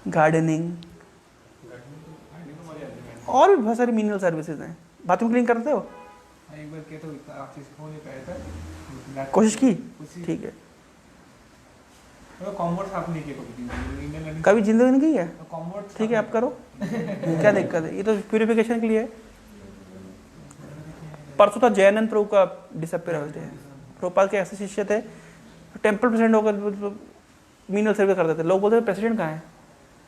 गार्डनिंग, और भी बहुत सारी मीनियल सर्विसेज हैं। बाथरूम क्लीन करते हो? एक बार किया तो आप हो नहीं पाया था, कोशिश की? ठीक है। कॉम्बोर्ड साफ नहीं किया कभी जिंदगी नहीं की है? कॉम्बोर्ड ठीक है, आप करो। क्या दिक्कत है? ये तो प्यूरिफिकेशन के लिए है। परसों था जयानंद प्रभु का डिसअपियर होते हैं। प्रभुपाद के ऐसे शिष्य थे, टेम्पल प्रेसिडेंट होकर मीनल सर्विस कर देते। लोग बोलते थे प्रेसिडेंट कहाँ है,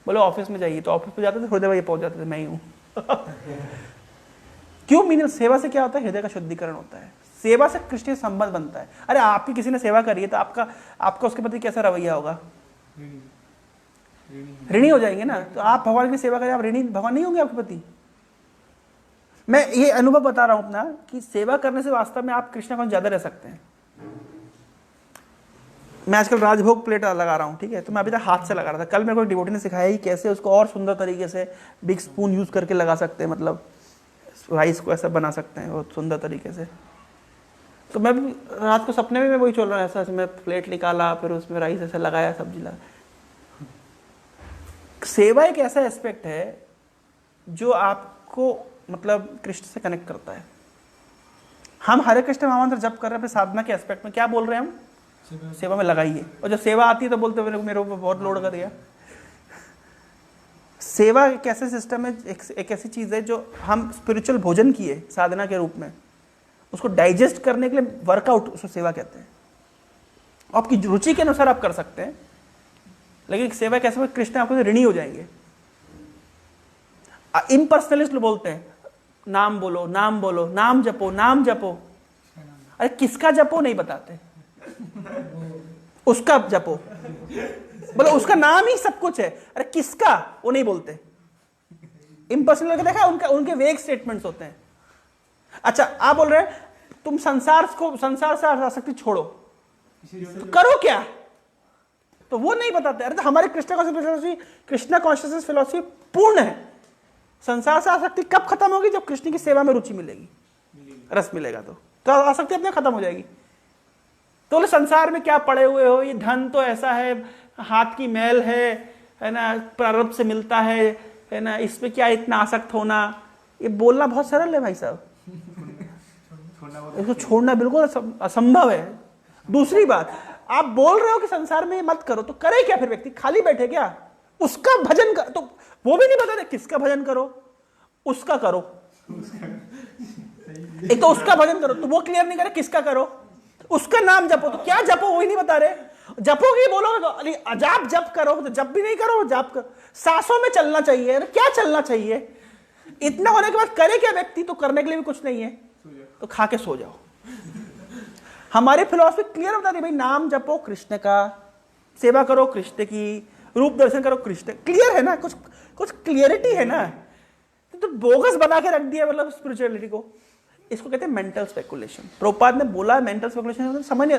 बोले ऑफिस में जाइए, तो ऑफिस में जाते थे, हृदय भाई पहुंच जाते थे, मैं ही हूँ। क्यों? मीनल सेवा से क्या होता है? हृदय का शुद्धिकरण होता है, सेवा से कृष्ण संबंध बनता है। अरे आपकी किसी ने सेवा करी है तो आपका उसके प्रति कैसा रवैया होगा? ऋणी हो जाएंगे ना। तो आप भगवान की सेवा करें, आप ऋणी भगवान नहीं होंगे आपके प्रति। मैं ये अनुभव बता रहा हूं अपना कि सेवा करने से वास्तव में आप कृष्ण को ज्यादा रह सकते हैं। मैं आजकल राजभोग प्लेट लगा रहा हूं, ठीक है, तो मैं अभी तक हाथ से लगा रहा था। कल मेरे को एक डिवोटी ने सिखाया कि कैसे उसको और सुंदर तरीके से बिग स्पून यूज करके लगा सकते हैं, मतलब राइस को ऐसा बना सकते हैं बहुत सुंदर तरीके से। तो मैं भी रात को सपने में मैं वही चल रहा है, ऐसा मैं प्लेट निकाला, फिर उसमें राइस ऐसे लगाया, सब्जी लगा। सेवा एक ऐसा एस्पेक्ट है जो आपको मतलब कृष्ण से कनेक्ट करता है। हम हरे कृष्ण महामंत्र जप कर रहे हैं, अपने साधना के एस्पेक्ट में क्या बोल रहे हैं हम? सेवा में लगाइए। और जब सेवा आती है तो बोलते हैं मेरे ऊपर बहुत लोड कर दिया। सेवा एक ऐसे सिस्टम है, एक ऐसी चीज है जो हम स्पिरिचुअल भोजन किए साधना के रूप में, उसको डाइजेस्ट करने के लिए वर्कआउट, उसको सेवा कहते हैं। आपकी रुचि के अनुसार आप कर सकते हैं, लेकिन सेवा कैसे? कृष्ण आपको ऋणी हो जाएंगे। इम्पर्सनलिस्ट बोलते हैं नाम बोलो, नाम बोलो, नाम जपो, नाम जपो। अरे किसका जपो नहीं बताते, उसका जपो, बोलो उसका नाम ही सब कुछ है। अरे किसका, वो नहीं बोलते। इम्पर्सनल का देखा, उनके वेग स्टेटमेंट्स होते हैं। अच्छा आप बोल रहे हैं तुम संसार से आसक्ति छोड़ो, तो करो क्या? तो वो नहीं बताते। अरे तो हमारे कृष्णा कॉन्शियसनेस फिलॉसफी पूर्ण है। संसार से आसक्ति कब खत्म होगी? जब कृष्ण की सेवा में रुचि मिलेगी, रस मिलेगा, तो आसक्ति अपने खत्म हो जाएगी। तो बोले संसार में क्या पड़े हुए हो, ये धन तो ऐसा है, हाथ की मैल है ना, प्रारब्ध से मिलता है ना, इसमें क्या इतना आसक्त होना। ये बोलना बहुत सरल है भाई साहब, इसको छोड़ना बिल्कुल असंभव है। दूसरी बात, आप बोल रहे हो कि संसार में मत करो, तो करे क्या फिर व्यक्ति? खाली बैठे क्या? उसका भजन कर, तो वो भी नहीं बता किसका भजन करो, उसका करो। एक तो उसका भजन करो, तो वो क्लियर नहीं करे किसका करो, उसका नाम जपो, तो क्या जपो वही नहीं बता रहे। जपोगे बोलोगे तो अजाप जप करो, तो जप भी नहीं करो, जाप करो। सांसों में चलना चाहिए, क्या चलना चाहिए? इतना होने के बाद करे क्या व्यक्ति? तो करने के लिए भी कुछ नहीं है, तो खा के सो जाओ। हमारी फिलॉसफी क्लियर बता दी भाई, नाम जपो कृष्ण का, सेवा करो कृष्ण की, रूप दर्शन करो कृष्ण। क्लियर है ना, कुछ क्लियरिटी है ना। तो बोगस बना के रख दिया मतलब स्पिरिचुअलिटी को। इसको कहते हैं मेंटल स्पेकुलेशन। प्रभुपाद ने बोला मेंटल स्पेकुलेशन, समझ नहीं।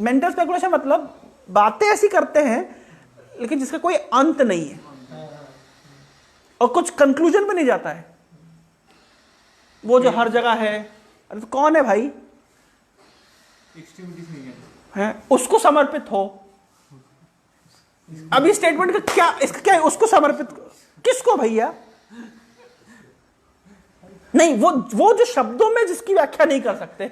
मेंटल स्पेकुलेशन मतलब बातें ऐसी करते हैं लेकिन जिसका कोई अंत नहीं है और कुछ कंक्लूजन पे नहीं जाता है। वो जो हर जगह है, अरे तो कौन है भाई? एक्सट्रीमिटीज नहीं है, उसको समर्पित हो। अभी स्टेटमेंट का क्या, इसका क्या है? उसको समर्पित किसको भैया? नहीं, वो जो शब्दों में जिसकी व्याख्या नहीं कर सकते।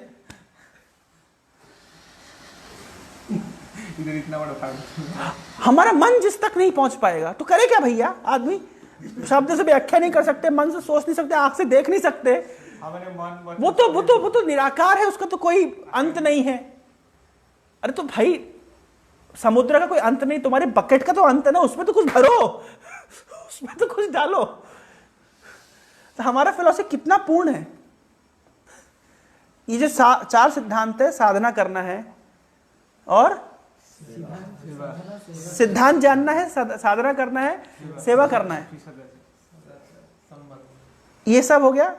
इधर इतना बड़ा फायदा, हमारा मन जिस तक नहीं पहुंच पाएगा तो करे क्या भैया? आदमी शब्द से व्याख्या नहीं कर सकते, मन से सोच नहीं सकते, आंख से देख नहीं सकते, वो तो निराकार है, उसका तो कोई अंत नहीं है। अरे तो भाई समुद्र का कोई अंत नहीं, तुम्हारे बकेट का तो अंत है ना, उसमें तो कुछ भरो, उसमें तो कुछ डालो। तो हमारा फिलॉसफी कितना पूर्ण है। ये जो चार सिद्धांत है, साधना करना है और सिद्धांत जानना है, साधना करना है, सेवा करना है, ये सब हो गया।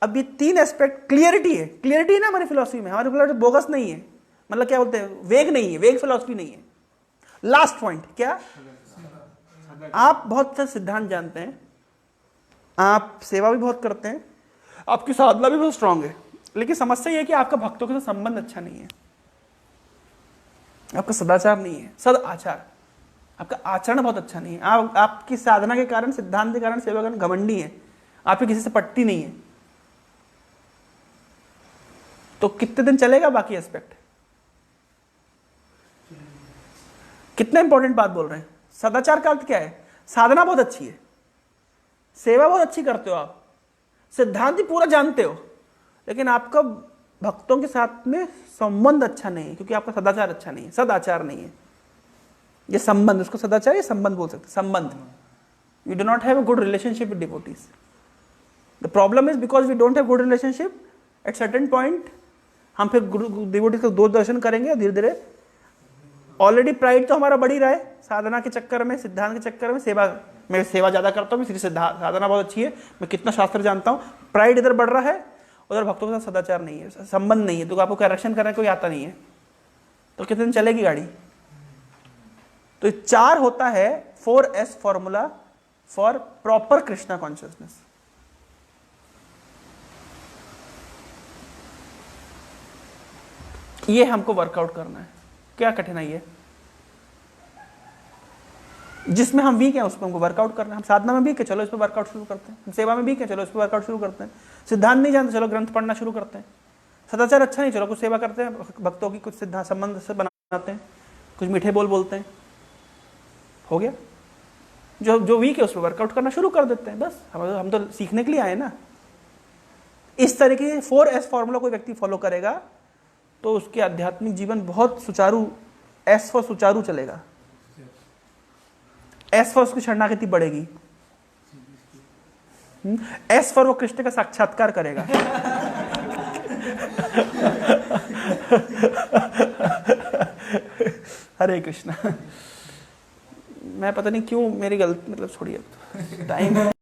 अब ये तीन एस्पेक्ट क्लियरिटी है। क्लियरिटी ना हमारी फिलॉसफी में, हमारी फिलॉसफी बोगस नहीं है, मतलब क्या बोलते हैं, वेग नहीं है, वेग फिलॉसफी नहीं है। लास्ट पॉइंट क्या? आप बहुत से सिद्धांत जानते हैं, आप सेवा भी बहुत करते हैं, आपकी साधना भी बहुत स्ट्रांग है, लेकिन समस्या यह है कि आपका भक्तों के साथ संबंध अच्छा नहीं है, आपका सदाचार नहीं है, सद आचार, आपका आचरण बहुत अच्छा नहीं है। आपकी साधना के कारण, सिद्धांत के कारण, सेवा के कारण घमंडी है, आपकी किसी से पटती नहीं है, तो कितने दिन चलेगा बाकी एस्पेक्ट? कितना इंपॉर्टेंट बात बोल रहे हैं। सदाचार का अर्थ क्या है? साधना बहुत अच्छी है, सेवा बहुत अच्छी करते हो आप, सिद्धांत ही पूरा जानते हो, लेकिन आपका भक्तों के साथ में संबंध अच्छा नहीं है क्योंकि आपका सदाचार अच्छा नहीं है, सदाचार नहीं है। ये संबंध, उसको सदाचार या संबंध बोल सकते, संबंध। You do not have a good relationship with devotees. The problem is because we don't have good relationship, at certain point हम फिर डिवोटीज का दो दर्शन करेंगे, धीरे धीरे ऑलरेडी प्राइड तो हमारा बढ़ ही रहा है, साधना के चक्कर में, सिद्धांत के चक्कर में, मैं सेवा ज्यादा करता हूँ, मेरी साधना बहुत अच्छी है, मैं कितना शास्त्र जानता हूँ, प्राइड इधर बढ़ रहा है, उधर भक्तों के साथ सदाचार नहीं है, संबंध नहीं है, तो आपको करेक्शन करने कोई आता नहीं है, तो कितने दिन चलेगी गाड़ी। तो 4 होता है 4S formula for proper Krishna consciousness. ये हमको वर्कआउट करना है। क्या कठिनाई है? जिसमें हम वीक हैं उसमें हमको वर्कआउट करना है। हम साधना में वीक है, चलो इस पर वर्कआउट शुरू करते हैं। हम सेवा में वीक है, चलो इस पर वर्कआउट शुरू करते हैं। सिद्धांत नहीं जानते, चलो ग्रंथ पढ़ना शुरू करते हैं। सदाचार अच्छा नहीं, चलो कुछ सेवा करते हैं, भक्तों की कुछ सिद्धांत संबंध से बनाते हैं, कुछ मीठे बोल बोलते हैं, हो गया। जो वीक है उस पर वर्कआउट करना शुरू कर देते हैं, बस। हम तो सीखने के लिए आए ना। इस तरीके से 4S फॉर्मूला कोई व्यक्ति फॉलो करेगा तो उसके आध्यात्मिक जीवन बहुत सुचारू, S फॉर सुचारू चलेगा, S फॉर उसकी शरणागति बढ़ेगी, S फॉर वो कृष्ण का साक्षात्कार करेगा। हरे कृष्णा। मैं पता नहीं क्यों, मेरी गलती, मतलब छोड़िए, टाइम